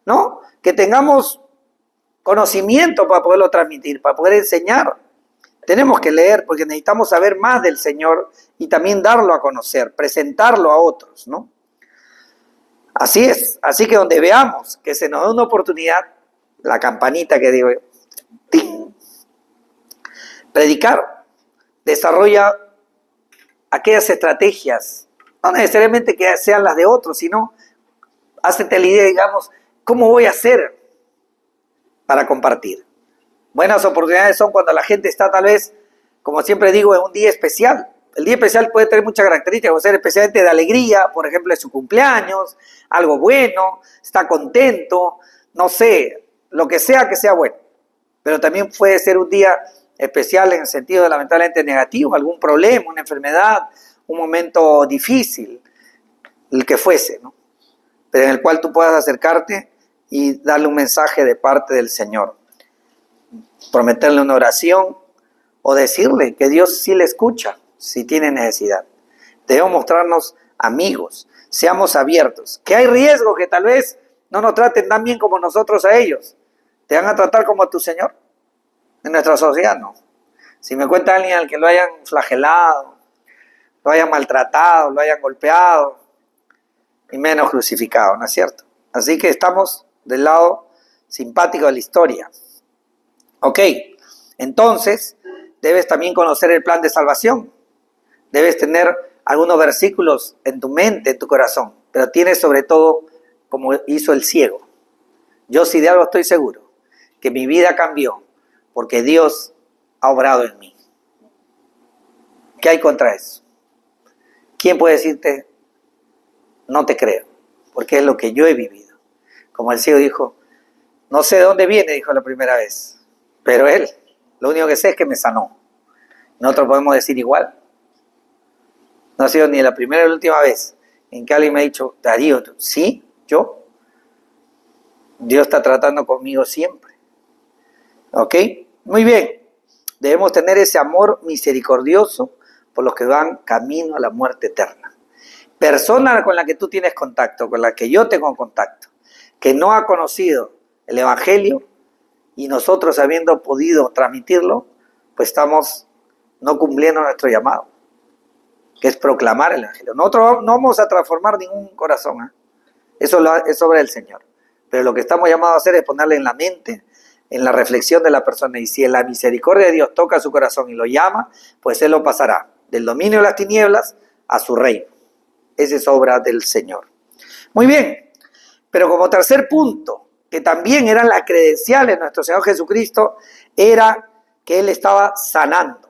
¿no? Que tengamos conocimiento para poderlo transmitir, para poder enseñar. Tenemos que leer porque necesitamos saber más del Señor y también darlo a conocer, presentarlo a otros, ¿no? Así es. Así que donde veamos que se nos da una oportunidad, la campanita que digo yo, ¡ting! Predicar, desarrolla aquellas estrategias, no necesariamente que sean las de otros, sino hácete la idea, digamos, ¿cómo voy a hacer para compartir? Buenas oportunidades son cuando la gente está tal vez, como siempre digo, en un día especial. El día especial puede tener muchas características, puede ser especialmente de alegría, por ejemplo, es su cumpleaños, algo bueno, está contento, no sé, lo que sea bueno. Pero también puede ser un día especial en el sentido lamentablemente negativo, algún problema, una enfermedad, un momento difícil, el que fuese, ¿no? Pero en el cual tú puedas acercarte y darle un mensaje de parte del Señor. Prometerle una oración o decirle que Dios sí le escucha si tiene necesidad. Debemos mostrarnos amigos, seamos abiertos. Que hay riesgo que tal vez no nos traten tan bien como nosotros a ellos. ¿Te van a tratar como a tu Señor? En nuestra sociedad no. Si me cuenta alguien al que lo hayan flagelado, lo hayan maltratado, lo hayan golpeado, y menos crucificado, ¿no es cierto? Así que estamos del lado simpático de la historia. Ok, entonces debes también conocer el plan de salvación. Debes tener algunos versículos en tu mente, en tu corazón, pero tienes sobre todo, como hizo el ciego. Yo sí de algo estoy seguro, que mi vida cambió porque Dios ha obrado en mí. ¿Qué hay contra eso? ¿Quién puede decirte, no te creo? Porque es lo que yo he vivido. Como el ciego dijo, no sé de dónde viene, dijo la primera vez, pero él, lo único que sé es que me sanó. Nosotros podemos decir igual. No ha sido ni la primera ni la última vez en que alguien me ha dicho, Darío, ¿sí? ¿Yo? Dios está tratando conmigo siempre. ¿Ok? Muy bien. Debemos tener ese amor misericordioso por los que van camino a la muerte eterna. Persona con la que tú tienes contacto, con la que yo tengo contacto, que no ha conocido el Evangelio y nosotros habiendo podido transmitirlo, pues estamos no cumpliendo nuestro llamado, que es proclamar el Evangelio. Nosotros no vamos a transformar ningún corazón, ¿eh? Eso es obra del Señor. Pero lo que estamos llamados a hacer es ponerle en la mente, en la reflexión de la persona, y si en la misericordia de Dios toca su corazón y lo llama, pues Él lo pasará del dominio de las tinieblas a su reino. Esa es obra del Señor. Muy bien, pero como tercer punto, que también eran las credenciales de nuestro Señor Jesucristo, era que Él estaba sanando.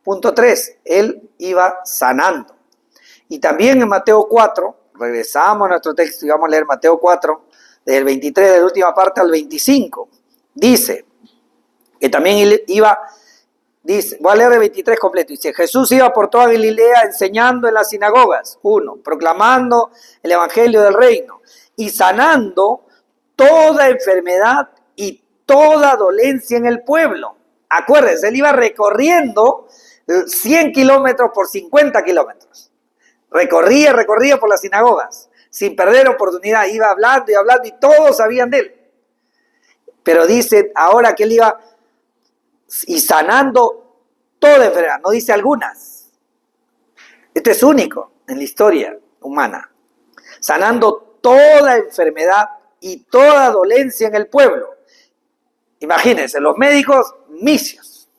Punto 3, Él iba sanando. Y también en Mateo 4, regresamos a nuestro texto y vamos a leer Mateo 4, desde el 23 de la última parte al 25. Dice que también Él iba, dice, voy a leer el 23 completo, dice, Jesús iba por toda Galilea enseñando en las sinagogas, 1, proclamando el evangelio del reino y sanando toda enfermedad y toda dolencia en el pueblo. Acuérdense, Él iba recorriendo 100 kilómetros por 50 kilómetros. Recorría por las sinagogas, sin perder oportunidad, iba hablando y todos sabían de Él. Pero dice ahora que Él iba y sanando toda enfermedad, no dice algunas. Esto es único en la historia humana. Sanando toda enfermedad y toda dolencia en el pueblo. Imagínense, los médicos misios,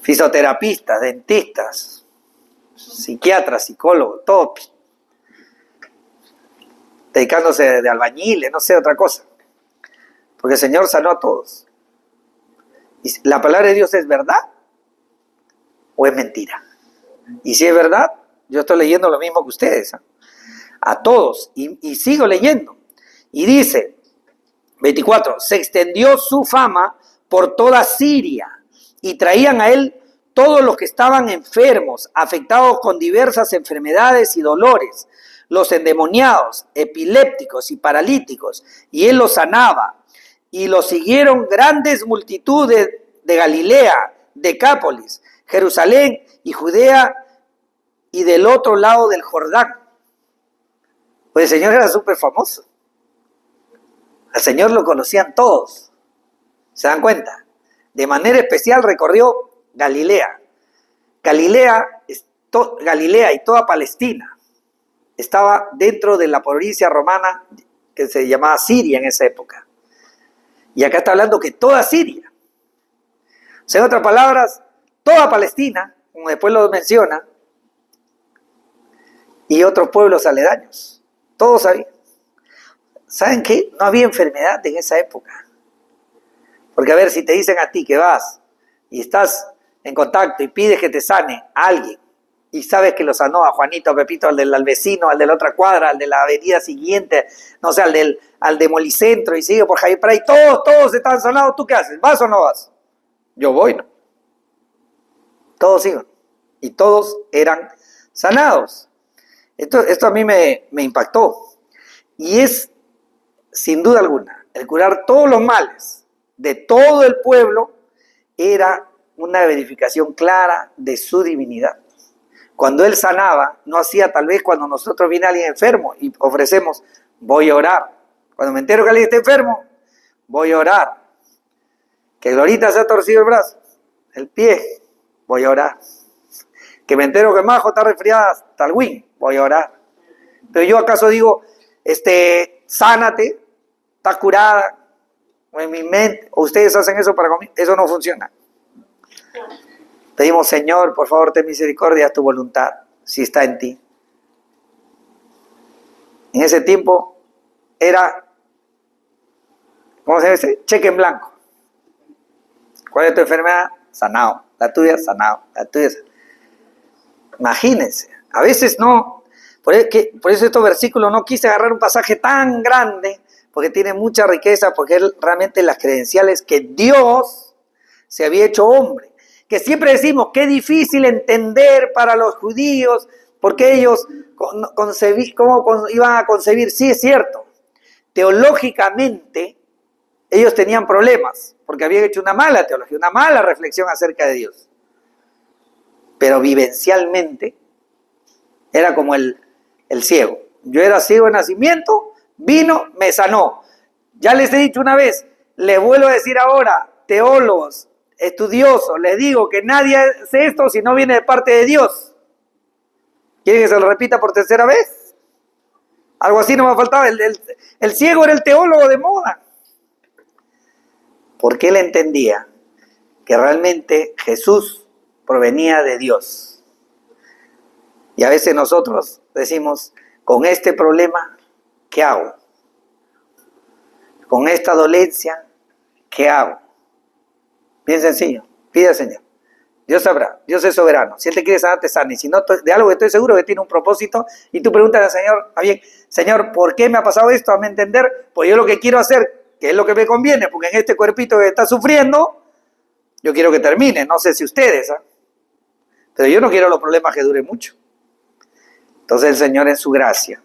fisioterapistas, dentistas, psiquiatras, psicólogos, todos dedicándose de albañiles, no sé, otra cosa. Porque el Señor sanó a todos. ¿Y la palabra de Dios es verdad o es mentira? Y si es verdad, yo estoy leyendo lo mismo que ustedes, ¿eh? A todos, y sigo leyendo. Y dice, 24, se extendió su fama por toda Siria y traían a Él todos los que estaban enfermos, afectados con diversas enfermedades y dolores, los endemoniados, epilépticos y paralíticos, y Él los sanaba. Y lo siguieron grandes multitudes de Galilea, Decápolis, Jerusalén y Judea y del otro lado del Jordán. Pues el Señor era súper famoso. Al Señor lo conocían todos. ¿Se dan cuenta? De manera especial recorrió Galilea. Galilea y toda Palestina estaba dentro de la provincia romana que se llamaba Siria en esa época. Y acá está hablando que toda Siria. O sea, en otras palabras, toda Palestina, como después lo menciona, y otros pueblos aledaños. Todos sabían. ¿Saben qué? No había enfermedad en esa época. Porque a ver, si te dicen a ti que vas y estás en contacto y pides que te sane a alguien, y sabes que lo sanó a Juanito, a Pepito, al vecino, al de la otra cuadra, al de la avenida siguiente, no sé, al de Molicentro, y sigue por Javier Pray, todos están sanados, ¿tú qué haces? ¿Vas o no vas? Yo voy, ¿no? Todos iban. Y todos eran sanados. Esto a mí me impactó. Y es, sin duda alguna, el curar todos los males de todo el pueblo era una verificación clara de su divinidad. Cuando él sanaba, no hacía tal vez cuando nosotros viene alguien enfermo y ofrecemos, voy a orar. Cuando me entero que alguien está enfermo, voy a orar. Que Glorita se ha torcido el brazo, el pie, voy a orar. Que me entero que Majo está resfriada hasta el win, voy a orar. Pero yo acaso digo, sánate, está curada, o en mi mente, o ustedes hacen eso para conmigo, eso no funciona. Pedimos, Señor, por favor, ten misericordia, haz tu voluntad, si está en ti. En ese tiempo era, ¿cómo se dice? Cheque en blanco. ¿Cuál es tu enfermedad? Sanado. La tuya, sanado. La tuya, sanado. Imagínense, a veces no, por eso estos versículos no quise agarrar un pasaje tan grande, porque tiene mucha riqueza, porque es realmente las credenciales que Dios se había hecho hombre. Que siempre decimos, qué difícil entender para los judíos, porque ellos cómo iban a concebir. Sí, es cierto, teológicamente ellos tenían problemas, porque habían hecho una mala teología, una mala reflexión acerca de Dios. Pero vivencialmente era como el ciego. Yo era ciego de nacimiento, vino, me sanó. Ya les he dicho una vez, les vuelvo a decir ahora, teólogos, estudiosos, les digo que nadie hace esto si no viene de parte de Dios. ¿Quieren que se lo repita por tercera vez? Algo así no me faltaba. El ciego era el teólogo de moda. Porque él entendía que realmente Jesús provenía de Dios. Y a veces nosotros decimos, con este problema, ¿qué hago? Con esta dolencia, ¿qué hago? Bien sencillo, pide al Señor. Dios sabrá, Dios es soberano. Si Él te quiere sanar, te sana. Y si no, de algo que estoy seguro que tiene un propósito, y tú preguntas al Señor, bien, Señor, ¿por qué me ha pasado esto? Hazme entender, pues yo lo que quiero hacer, que es lo que me conviene, porque en este cuerpito que está sufriendo, yo quiero que termine. No sé si ustedes, pero yo no quiero los problemas que duren mucho. Entonces el Señor, en su gracia,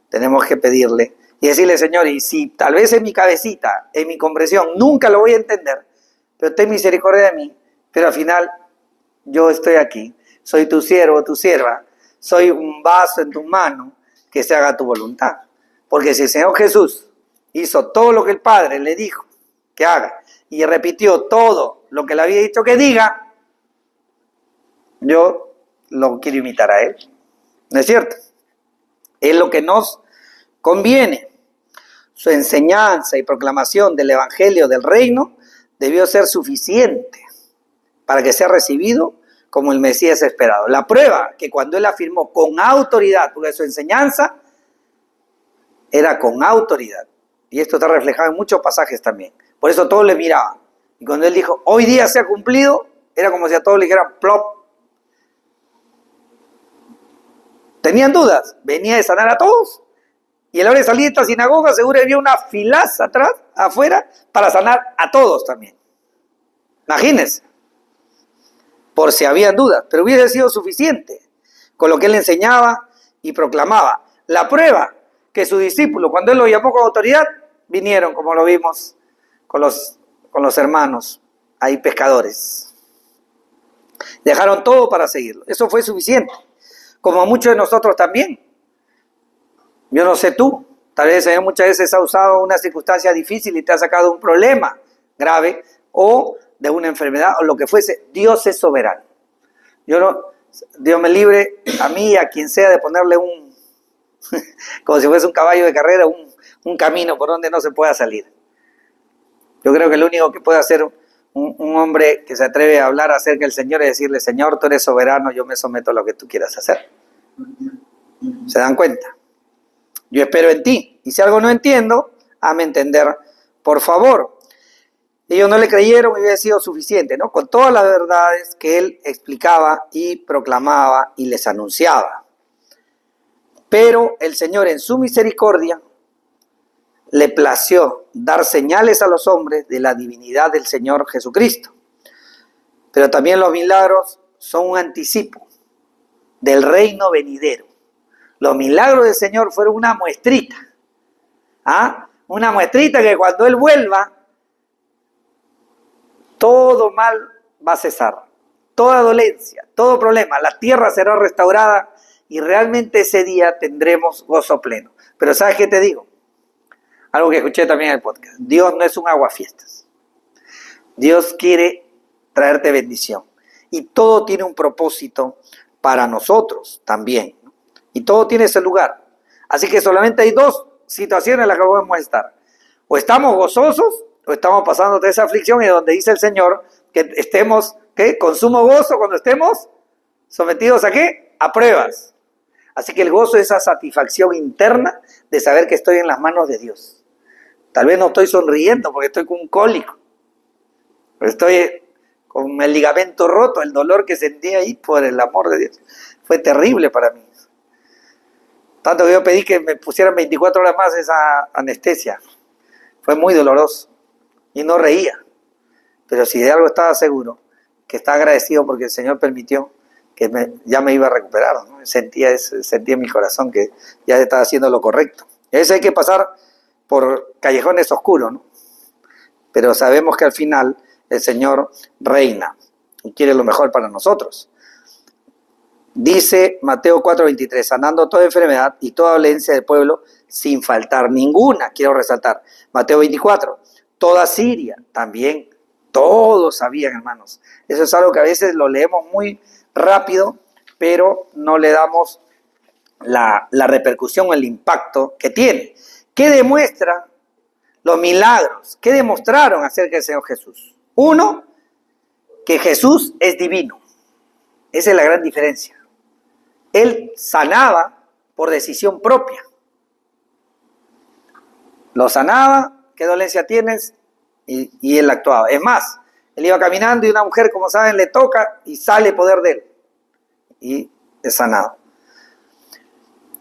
tenemos que pedirle y decirle, Señor, y si tal vez en mi cabecita, en mi comprensión, nunca lo voy a entender, pero ten misericordia de mí, pero al final yo estoy aquí, soy tu siervo, tu sierva, soy un vaso en tu mano, que se haga tu voluntad. Porque si el Señor Jesús hizo todo lo que el Padre le dijo que haga y repitió todo lo que le había dicho que diga, yo lo quiero imitar a Él. ¿No es cierto? Es lo que nos conviene. Su enseñanza y proclamación del Evangelio del Reino debió ser suficiente para que sea recibido como el Mesías esperado. La prueba que cuando él afirmó con autoridad, porque su enseñanza era con autoridad, y esto está reflejado en muchos pasajes también, por eso todos le miraban, y cuando él dijo, hoy día se ha cumplido, era como si a todos le dijeran, plop. Tenían dudas, venía de sanar a todos, y a la hora de salir de esta sinagoga seguro había una filaza atrás, afuera, para sanar a todos también. Imagínense, por si habían dudas, pero hubiese sido suficiente con lo que él enseñaba y proclamaba. La prueba que sus discípulos, cuando él los llamó con autoridad, vinieron, como lo vimos con los hermanos, ahí pescadores. Dejaron todo para seguirlo. Eso fue suficiente, como muchos de nosotros también. Yo no sé tú, tal vez el Señor muchas veces ha usado una circunstancia difícil y te ha sacado un problema grave, o de una enfermedad o lo que fuese, Dios es soberano. Dios me libre a mí y a quien sea de ponerle como si fuese un caballo de carrera, un camino por donde no se pueda salir. Yo creo que lo único que puede hacer un hombre que se atreve a hablar acerca del Señor es decirle: Señor, tú eres soberano, yo me someto a lo que tú quieras hacer. ¿Se dan cuenta? Yo espero en ti. Y si algo no entiendo, hazme entender, por favor. Ellos no le creyeron y hubiera sido suficiente, ¿no? Con todas las verdades que él explicaba y proclamaba y les anunciaba. Pero el Señor, en su misericordia, le plació dar señales a los hombres de la divinidad del Señor Jesucristo. Pero también los milagros son un anticipo del reino venidero. Los milagros del Señor fueron una muestrita. Una muestrita que cuando Él vuelva, todo mal va a cesar. Toda dolencia, todo problema, la tierra será restaurada y realmente ese día tendremos gozo pleno. Pero ¿sabes qué te digo? Algo que escuché también en el podcast. Dios no es un aguafiestas. Dios quiere traerte bendición. Y todo tiene un propósito para nosotros también. Y todo tiene ese lugar. Así que solamente hay dos situaciones en las que podemos estar. O estamos gozosos o estamos pasando de esa aflicción, y donde dice el Señor que estemos, ¿qué? Con sumo gozo cuando estemos sometidos ¿a qué? A pruebas. Así que el gozo es esa satisfacción interna de saber que estoy en las manos de Dios. Tal vez no estoy sonriendo porque estoy con un cólico. Estoy con el ligamento roto, el dolor que sentí ahí por el amor de Dios. Fue terrible para mí. Tanto que yo pedí que me pusieran 24 horas más esa anestesia. Fue muy doloroso. Y no reía. Pero si de algo estaba seguro, que estaba agradecido porque el Señor permitió que ya me iba a recuperar, ¿no? Sentía en mi corazón que ya estaba haciendo lo correcto. Y a veces hay que pasar por callejones oscuros, ¿no? Pero sabemos que al final el Señor reina y quiere lo mejor para nosotros. Dice Mateo 4:23, sanando toda enfermedad y toda dolencia del pueblo sin faltar ninguna. Quiero resaltar, Mateo 24, toda Siria, también todos sabían, hermanos. Eso es algo que a veces lo leemos muy rápido, pero no le damos la repercusión o el impacto que tiene. ¿Qué demuestra los milagros? ¿Qué demostraron acerca del Señor Jesús? Uno, que Jesús es divino. Esa es la gran diferencia. Él sanaba por decisión propia. Lo sanaba, ¿qué dolencia tienes? Y él actuaba. Es más, él iba caminando y una mujer, como saben, le toca y sale poder de él. Y es sanado.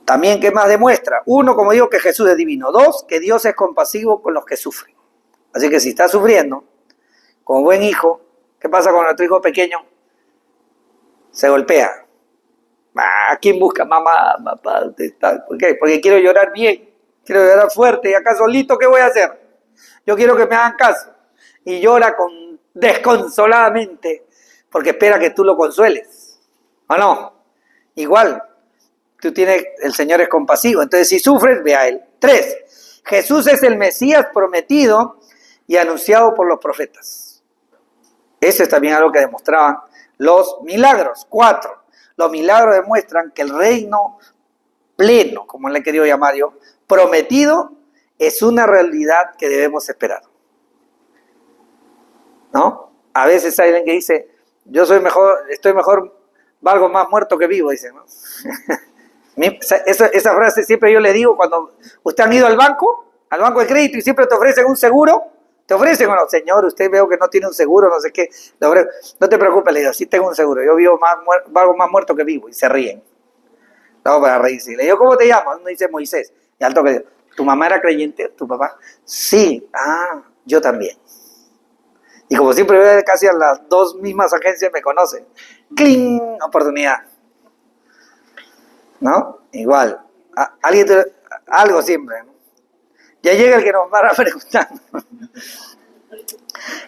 También, ¿qué más demuestra? Uno, como digo, que Jesús es divino. Dos, que Dios es compasivo con los que sufren. Así que si está sufriendo, como buen hijo, ¿qué pasa con nuestro hijo pequeño? Se golpea. ¿A quién busca? Mamá, papá, ¿por qué? Porque quiero llorar bien, quiero llorar fuerte, y acá solito, ¿qué voy a hacer? Yo quiero que me hagan caso. Y llora desconsoladamente, porque espera que tú lo consueles. ¿O no? Igual, el Señor es compasivo. Entonces, si sufres, ve a Él. 3, Jesús es el Mesías prometido y anunciado por los profetas. Eso es también algo que demostraban los milagros. 4, los milagros demuestran que el reino pleno, como le he querido llamar yo, prometido, es una realidad que debemos esperar. ¿No? A veces hay alguien que dice, estoy mejor, valgo más muerto que vivo, dice, ¿no? Esa frase siempre yo le digo cuando usted han ido al banco de crédito y siempre te ofrecen un seguro. ¿Te ofrecen o no? Señor, usted veo que no tiene un seguro, no sé qué. No te preocupes, le digo, sí tengo un seguro. Yo valgo más muerto que vivo. Y se ríen. No, para reírse. Le digo, ¿cómo te llamas? Uno dice Moisés. Y al toque, ¿tu mamá era creyente? ¿Tu papá? Sí. Yo también. Y como siempre veo casi a las dos mismas agencias me conocen. ¡Cling! Oportunidad. ¿No? Igual. Algo siempre, ¿no? Ya llega el que nos va a preguntar.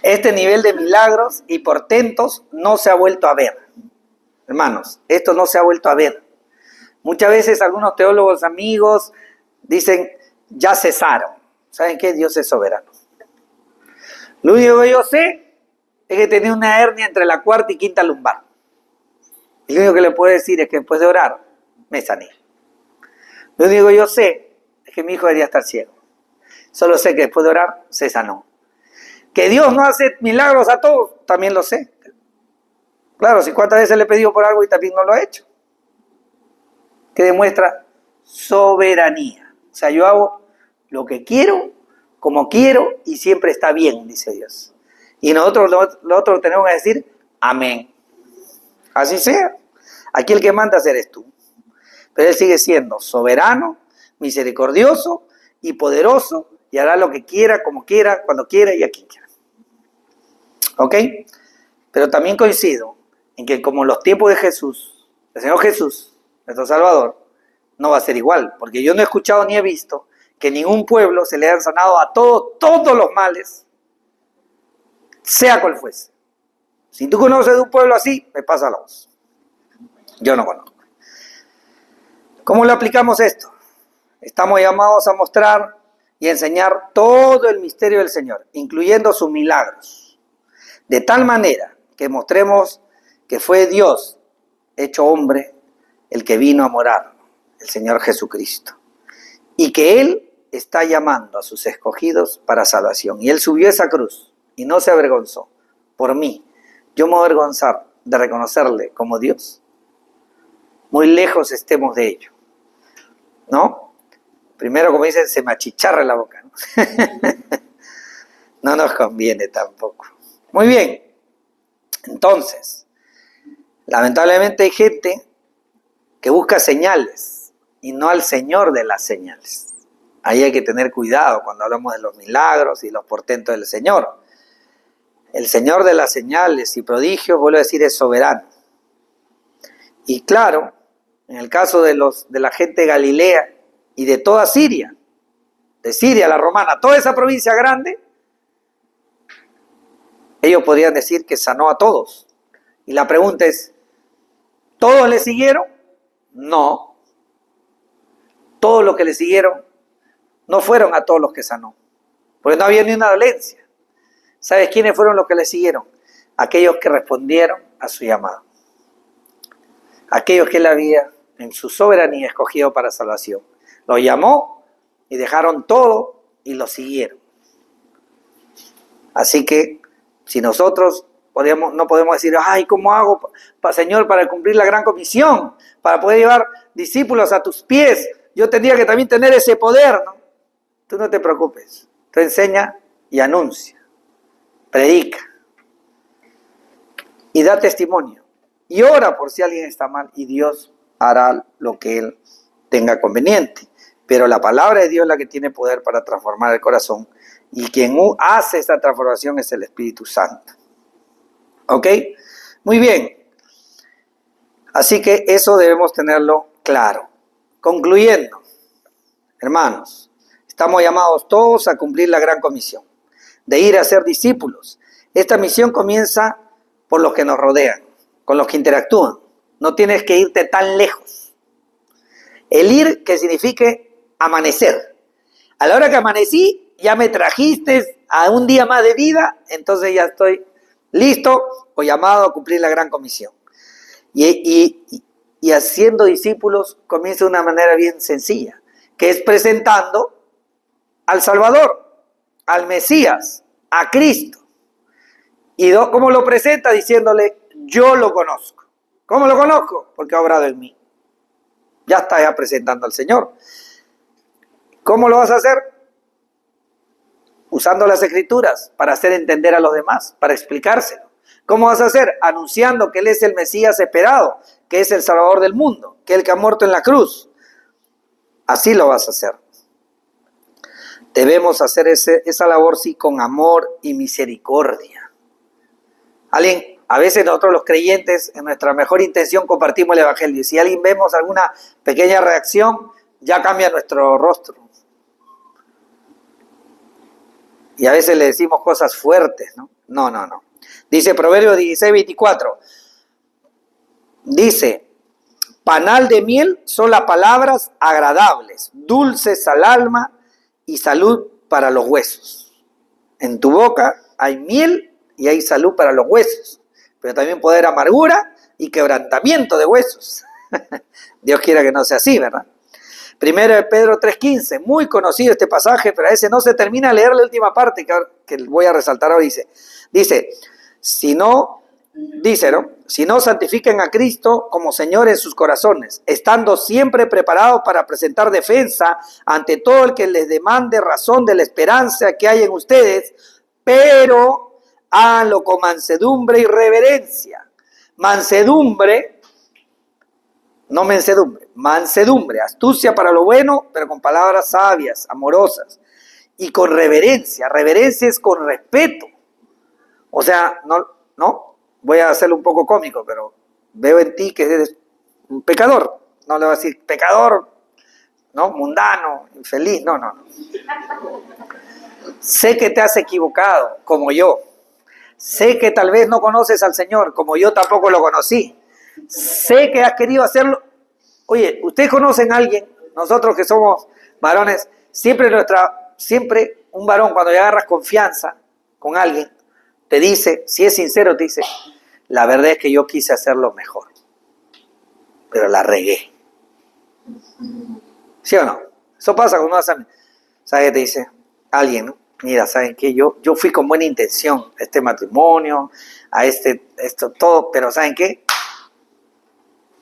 Este nivel de milagros y portentos no se ha vuelto a ver. Hermanos, esto no se ha vuelto a ver. Muchas veces algunos teólogos amigos dicen, ya cesaron. ¿Saben qué? Dios es soberano. Lo único que yo sé es que tenía una hernia entre la cuarta y quinta lumbar. Y lo único que le puedo decir es que después de orar, me sané. Lo único que yo sé es que mi hijo debería estar ciego. Solo sé que después de orar, se sanó. Que Dios no hace milagros a todos, también lo sé. Claro, si cuántas veces le he pedido por algo y también no lo he hecho. Que demuestra soberanía. O sea, yo hago lo que quiero, como quiero, y siempre está bien, dice Dios. Y nosotros lo otro tenemos que decir, amén. Así sea. Aquí el que manda eres tú. Pero Él sigue siendo soberano, misericordioso y poderoso, y hará lo que quiera, como quiera, cuando quiera y a quien quiera. ¿Ok? Pero también coincido en que como en los tiempos de Jesús, el Señor Jesús, nuestro Salvador, no va a ser igual, porque yo no he escuchado ni he visto que en ningún pueblo se le hayan sanado a todos los males, sea cual fuese. Si tú conoces de un pueblo así, me pasa la voz. Yo no conozco. ¿Cómo le aplicamos esto? Estamos llamados a mostrar y enseñar todo el misterio del Señor, incluyendo sus milagros, de tal manera que mostremos que fue Dios hecho hombre el que vino a morar, el Señor Jesucristo, y que Él está llamando a sus escogidos para salvación. Y Él subió esa cruz y no se avergonzó por mí. Yo me voy a avergonzar de reconocerle como Dios. Muy lejos estemos de ello, ¿no? Primero, como dicen, se me achicharra la boca, ¿no? No nos conviene tampoco. Muy bien. Entonces, lamentablemente hay gente que busca señales y no al Señor de las señales. Ahí hay que tener cuidado cuando hablamos de los milagros y los portentos del Señor. El Señor de las señales y prodigios, vuelvo a decir, es soberano. Y claro, en el caso de la gente de Galilea y de toda Siria, de Siria, la romana, toda esa provincia grande, ellos podrían decir que sanó a todos. Y la pregunta es, ¿todos le siguieron? No. Todos los que le siguieron no fueron a todos los que sanó, porque no había ni una dolencia. ¿Sabes quiénes fueron los que le siguieron? Aquellos que respondieron a su llamado. Aquellos que Él había en su soberanía escogido para salvación. Los llamó y dejaron todo y lo siguieron. Así que si nosotros no podemos decir, ay, ¿cómo hago, Señor, para cumplir la gran comisión? Para poder llevar discípulos a tus pies. Yo tendría que también tener ese poder, ¿no? Tú no te preocupes. Tú enseña y anuncia. Predica. Y da testimonio. Y ora por si alguien está mal. Y Dios hará lo que Él tenga conveniente. Pero la palabra de Dios es la que tiene poder para transformar el corazón. Y quien hace esta transformación es el Espíritu Santo. ¿Ok? Muy bien. Así que eso debemos tenerlo claro. Concluyendo, hermanos, estamos llamados todos a cumplir la gran comisión de ir a ser discípulos. Esta misión comienza por los que nos rodean, con los que interactúan. No tienes que irte tan lejos. El ir que signifique amanecer. A la hora que amanecí, ya me trajiste a un día más de vida, entonces ya estoy listo o llamado a cumplir la gran comisión. Y haciendo discípulos comienza de una manera bien sencilla, que es presentando al Salvador, al Mesías, a Cristo. ¿Y cómo lo presenta? Diciéndole, yo lo conozco. ¿Cómo lo conozco? Porque ha obrado en mí. Ya está ya presentando al Señor. ¿Cómo lo vas a hacer? Usando las Escrituras para hacer entender a los demás, para explicárselo. ¿Cómo vas a hacer? Anunciando que Él es el Mesías esperado, que es el Salvador del mundo, que es el que ha muerto en la cruz. Así lo vas a hacer. Debemos hacer esa labor, sí, con amor y misericordia. A veces nosotros los creyentes, en nuestra mejor intención, compartimos el Evangelio. Y si alguien vemos alguna pequeña reacción, ya cambia nuestro rostro. Y a veces le decimos cosas fuertes, ¿no? No. Dice Proverbios 16:24. Dice, panal de miel son las palabras agradables, dulces al alma y salud para los huesos. En tu boca hay miel y hay salud para los huesos, pero también puede haber amargura y quebrantamiento de huesos. Dios quiera que no sea así, ¿verdad? Primero de Pedro 3:15, muy conocido este pasaje, pero a ese no se termina de leer la última parte que voy a resaltar ahora. Dice, si no, santifiquen a Cristo como Señor en sus corazones, estando siempre preparados para presentar defensa ante todo el que les demande razón de la esperanza que hay en ustedes, pero háganlo con mansedumbre y reverencia. Mansedumbre, no mensedumbre, mansedumbre, astucia para lo bueno, pero con palabras sabias, amorosas, y con reverencia. Reverencia es con respeto. O sea, no, voy a hacerlo un poco cómico, pero veo en ti que eres un pecador. No le voy a decir pecador, ¿no? Mundano, infeliz, no. Sé que te has equivocado, como yo. Sé que tal vez no conoces al Señor, como yo tampoco lo conocí. Sé que has querido hacerlo. Oye, ¿ustedes conocen a alguien? Nosotros que somos varones, siempre un varón, cuando ya agarras confianza con alguien, te dice, si es sincero, te dice, la verdad es que yo quise hacerlo mejor, pero la regué. ¿Sí o no? Eso pasa cuando uno ¿sabes qué te dice? Alguien, ¿no? Mira, ¿saben qué? Yo fui con buena intención a este matrimonio, esto, todo, pero ¿saben qué?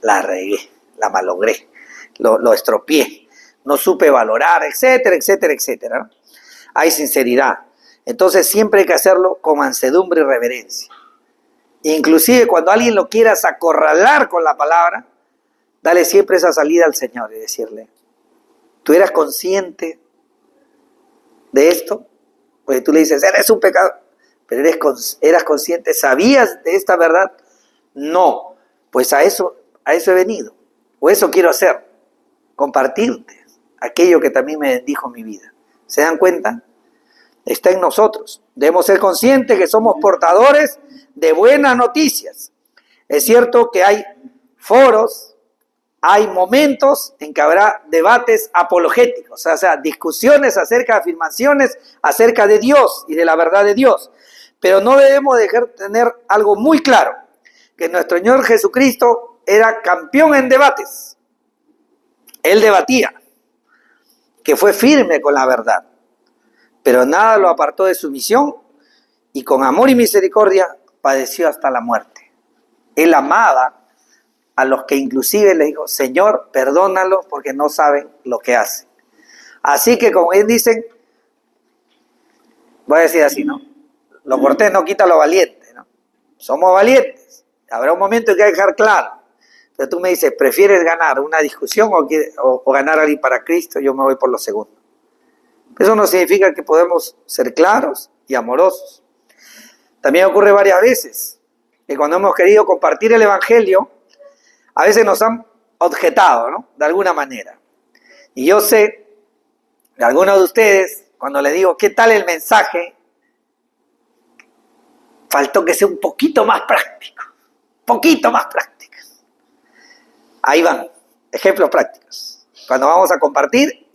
La regué, la malogré, lo estropeé, no supe valorar, etcétera, etcétera, etcétera, ¿no? Hay sinceridad. Entonces siempre hay que hacerlo con mansedumbre y reverencia. Inclusive cuando alguien lo quieras acorralar con la palabra, dale siempre esa salida al Señor y decirle, ¿tú eras consciente de esto? Porque tú le dices, eres un pecador, pero eras consciente, ¿sabías de esta verdad? No, pues a eso he venido, o eso quiero hacer, compartirte aquello que también me bendijo mi vida. ¿Se dan cuenta? Está en nosotros. Debemos ser conscientes que somos portadores de buenas noticias. Es cierto que hay foros, hay momentos en que habrá debates apologéticos, o sea, discusiones acerca de afirmaciones acerca de Dios y de la verdad de Dios. Pero no debemos dejar de tener algo muy claro, que nuestro Señor Jesucristo era campeón en debates. Él debatía, que fue firme con la verdad, pero nada lo apartó de su misión y con amor y misericordia padeció hasta la muerte. Él amaba a los que inclusive le dijo, Señor, perdónalos porque no saben lo que hacen. Así que como ellos dicen, voy a decir así, ¿no? Lo cortés no quita lo valiente, ¿no? Somos valientes. Habrá un momento en que hay que dejar claro. Pero tú me dices, ¿prefieres ganar una discusión o ganar a alguien para Cristo? Yo me voy por lo segundo. Eso no significa que podemos ser claros y amorosos. También ocurre varias veces que cuando hemos querido compartir el Evangelio, a veces nos han objetado, ¿no? De alguna manera. Y yo sé, de algunos de ustedes, cuando les digo, ¿qué tal el mensaje? Faltó que sea un poquito más práctico. Poquito más práctico. Ahí van, ejemplos prácticos. Cuando vamos a compartir,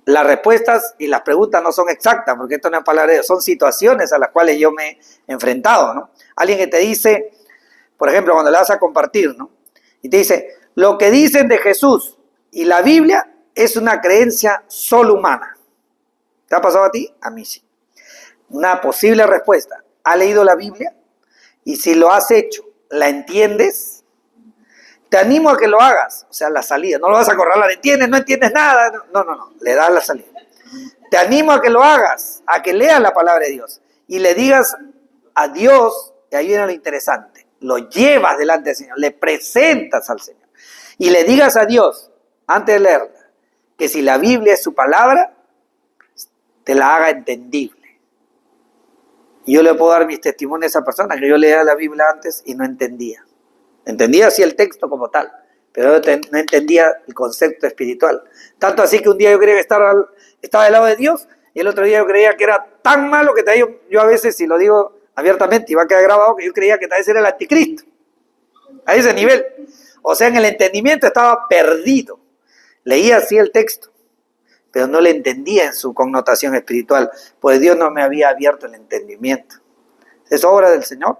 las respuestas y las preguntas no son exactas, porque esto no es palabra de Dios, son situaciones a las cuales yo me he enfrentado, ¿no? Alguien que te dice, por ejemplo, cuando le vas a compartir, ¿no? Y te dice, lo que dicen de Jesús y la Biblia es una creencia solo humana. ¿Te ha pasado a ti? A mí sí. Una posible respuesta, ¿has leído la Biblia? Y si lo has hecho, ¿la entiendes? Te animo a que lo hagas, o sea, la salida. No lo vas a acorralar, ¿entiendes? No entiendes nada. No, le das la salida. Te animo a que lo hagas, a que leas la palabra de Dios y le digas a Dios, y ahí viene lo interesante, lo llevas delante del Señor, le presentas al Señor y le digas a Dios, antes de leerla, que si la Biblia es su palabra, te la haga entendible. Y yo le puedo dar mis testimonios a esa persona que yo leía la Biblia antes y no entendía. Entendía así el texto como tal, pero no entendía el concepto espiritual. Tanto así que un día yo creía que estaba del lado de Dios y el otro día yo creía que era tan malo que yo a veces, si lo digo abiertamente y va a quedar grabado, que yo creía que tal vez era el anticristo. A ese nivel. O sea, en el entendimiento estaba perdido. Leía así el texto, pero no le entendía en su connotación espiritual, pues Dios no me había abierto el entendimiento. ¿Es obra del Señor?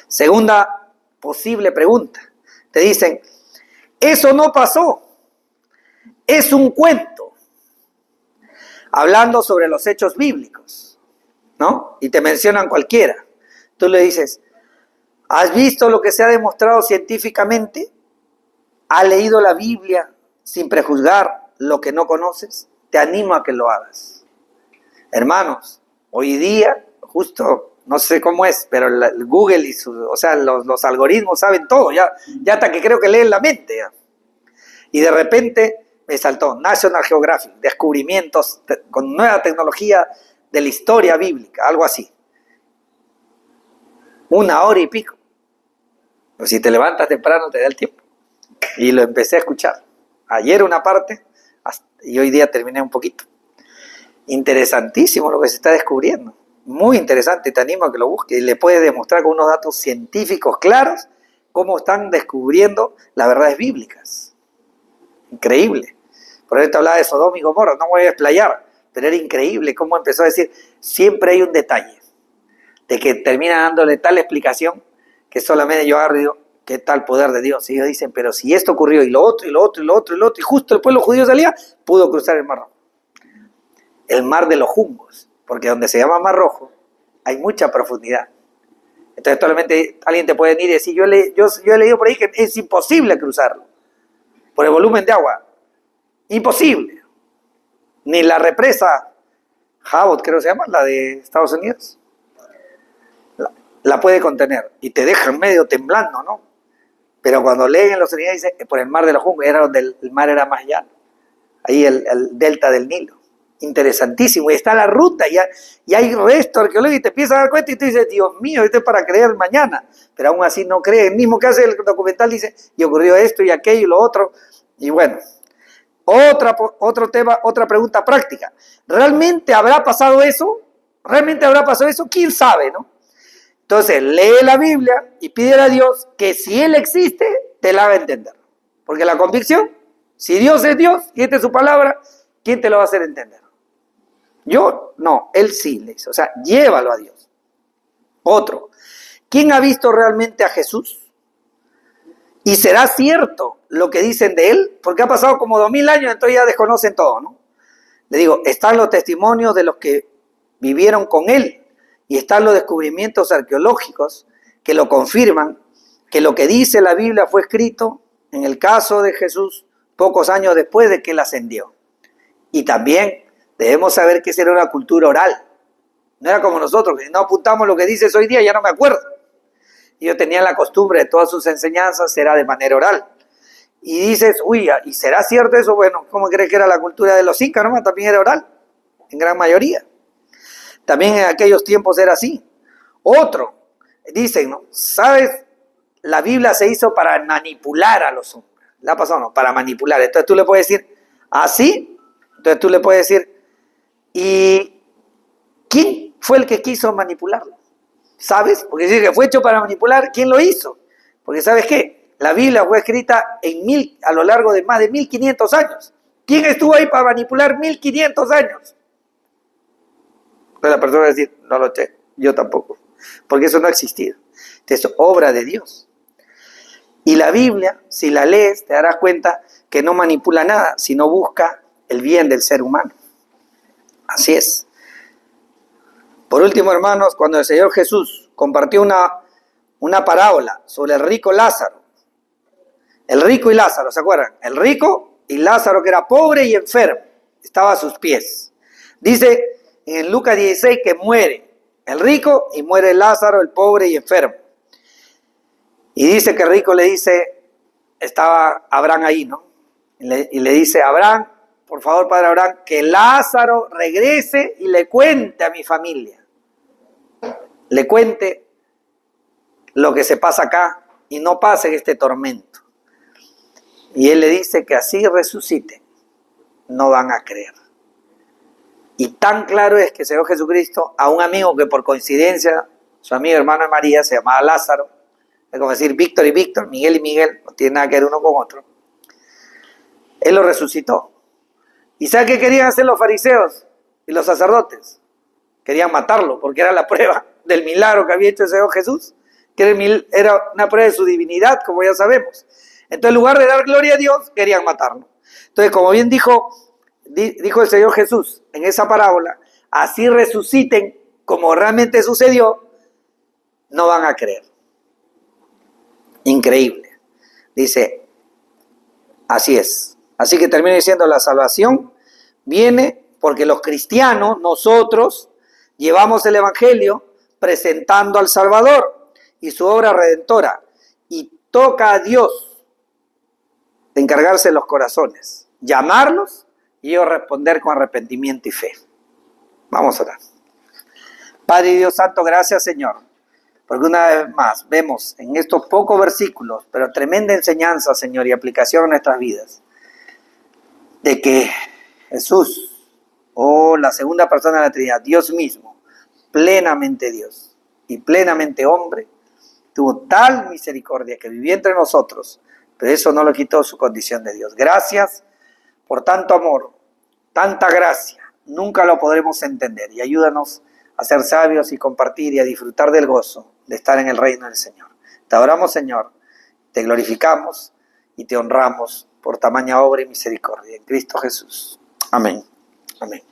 Segunda posible pregunta. Te dicen, eso no pasó, es un cuento. Hablando sobre los hechos bíblicos, ¿no? Y te mencionan cualquiera. Tú le dices, ¿has visto lo que se ha demostrado científicamente? ¿Has leído la Biblia sin prejuzgar lo que no conoces? Te animo a que lo hagas. Hermanos, hoy día, justo, no sé cómo es, pero el Google y los algoritmos saben todo, ya hasta que creo que leen la mente. Ya. Y de repente me saltó National Geographic, descubrimientos con nueva tecnología de la historia bíblica, algo así. 1 hora y pico. Pues si te levantas temprano te da el tiempo. Y lo empecé a escuchar. Ayer una parte y hoy día terminé un poquito. Interesantísimo lo que se está descubriendo. Muy interesante, te animo a que lo busques y le puedes demostrar con unos datos científicos claros cómo están descubriendo las verdades bíblicas. Increíble. Por eso te hablaba de Sodoma y Gomorra, no me voy a explayar, pero era increíble cómo empezó a decir, siempre hay un detalle, de que termina dándole tal explicación que solamente yo agarro y digo, ¿qué tal poder de Dios? Y ellos dicen, pero si esto ocurrió y lo otro, y lo otro, y lo otro, y lo otro, y justo el pueblo judío salía, pudo cruzar el Mar Rojo. El mar de los juncos, porque donde se llama Mar Rojo hay mucha profundidad. Entonces solamente alguien te puede venir y decir, yo he leído por ahí que es imposible cruzarlo, por el volumen de agua. Imposible. Ni la represa Cabot, creo que se llama, la de Estados Unidos, la puede contener. Y te deja medio temblando, ¿no? Pero cuando leen en los unidos dicen que por el mar de los juncos, era donde el mar era más llano. Ahí el delta del Nilo. Interesantísimo. Y está la ruta, y hay resto arqueológico, y te empiezas a dar cuenta y te dices, Dios mío, esto es para creer mañana. Pero aún así no cree. El mismo que hace el documental dice, y ocurrió esto y aquello y lo otro. Y bueno, otro tema, otra pregunta práctica. ¿Realmente habrá pasado eso? ¿Realmente habrá pasado eso? ¿Quién sabe, no? Entonces, lee la Biblia y pídele a Dios que si Él existe, te la haga entender. Porque la convicción, si Dios es Dios y esta es su palabra, ¿quién te lo va a hacer entender? Yo, no, Él sí le hizo. O sea, llévalo a Dios. Otro, ¿quién ha visto realmente a Jesús? ¿Y será cierto lo que dicen de Él? Porque ha pasado como 2000 años, entonces ya desconocen todo, ¿no? Le digo, están los testimonios de los que vivieron con Él y están los descubrimientos arqueológicos que lo confirman, que lo que dice la Biblia fue escrito, en el caso de Jesús, pocos años después de que Él ascendió. Y también debemos saber que esa era una cultura oral. No era como nosotros, que no apuntamos lo que dices hoy día, ya no me acuerdo. Ellos tenían la costumbre de todas sus enseñanzas, era de manera oral. Y dices, uy, ¿y será cierto eso? Bueno, ¿cómo crees que era la cultura de los incas? ¿No? También era oral, en gran mayoría. También en aquellos tiempos era así. Otro, dicen, ¿no? ¿Sabes? La Biblia se hizo para manipular a los hombres. ¿Le ha pasado? No, para manipular. Entonces tú le puedes decir, ¿así? Entonces tú le puedes decir, ¿y quién fue el que quiso manipularlo? ¿Sabes? Porque si que fue hecho para manipular, ¿quién lo hizo? Porque ¿sabes qué? La Biblia fue escrita a lo largo de más de 1500 años. ¿Quién estuvo ahí para manipular 1500 años? Entonces la persona va a decir, no lo sé, yo tampoco. Porque eso no ha existido. Es obra de Dios. Y la Biblia, si la lees, te darás cuenta que no manipula nada, sino busca el bien del ser humano. Así es. Por último, hermanos, cuando el Señor Jesús compartió una parábola sobre el rico Lázaro, el rico y Lázaro, ¿se acuerdan? El rico y Lázaro, que era pobre y enfermo, estaba a sus pies. Dice en Lucas 16 que muere el rico y muere Lázaro, el pobre y enfermo. Y dice que el rico le dice, estaba Abraham ahí, ¿no? Y le dice, Abraham, por favor, padre Abraham, que Lázaro regrese y le cuente a mi familia. Le cuente lo que se pasa acá y no pase este tormento. Y él le dice que así resucite, no van a creer. Y tan claro es que el Señor Jesucristo, a un amigo que por coincidencia, su amigo hermano de María, se llamaba Lázaro, es como decir Víctor y Víctor, Miguel y Miguel, no tiene nada que ver uno con otro. Él lo resucitó. ¿Y sabe qué querían hacer los fariseos y los sacerdotes? Querían matarlo porque era la prueba del milagro que había hecho el Señor Jesús, que era una prueba de su divinidad, como ya sabemos. Entonces, en lugar de dar gloria a Dios, querían matarlo. Entonces, como bien dijo el Señor Jesús en esa parábola, así resuciten como realmente sucedió, no van a creer. Increíble. Dice, así es. Así que termina diciendo, la salvación viene porque los cristianos, nosotros, llevamos el Evangelio presentando al Salvador y su obra redentora. Y toca a Dios de encargarse de los corazones, llamarlos y ellos responder con arrepentimiento y fe. Vamos a orar. Padre y Dios Santo, gracias Señor, porque una vez más vemos en estos pocos versículos, pero tremenda enseñanza, Señor, y aplicación a nuestras vidas, de que Jesús, la segunda persona de la Trinidad, Dios mismo, plenamente Dios y plenamente hombre, tuvo tal misericordia que vivía entre nosotros, pero eso no lo quitó su condición de Dios. Gracias por tanto amor, tanta gracia, nunca lo podremos entender, y ayúdanos a ser sabios y compartir y a disfrutar del gozo de estar en el reino del Señor. Te adoramos, Señor, te glorificamos y te honramos por tamaña obra y misericordia en Cristo Jesús. Amén. Amén.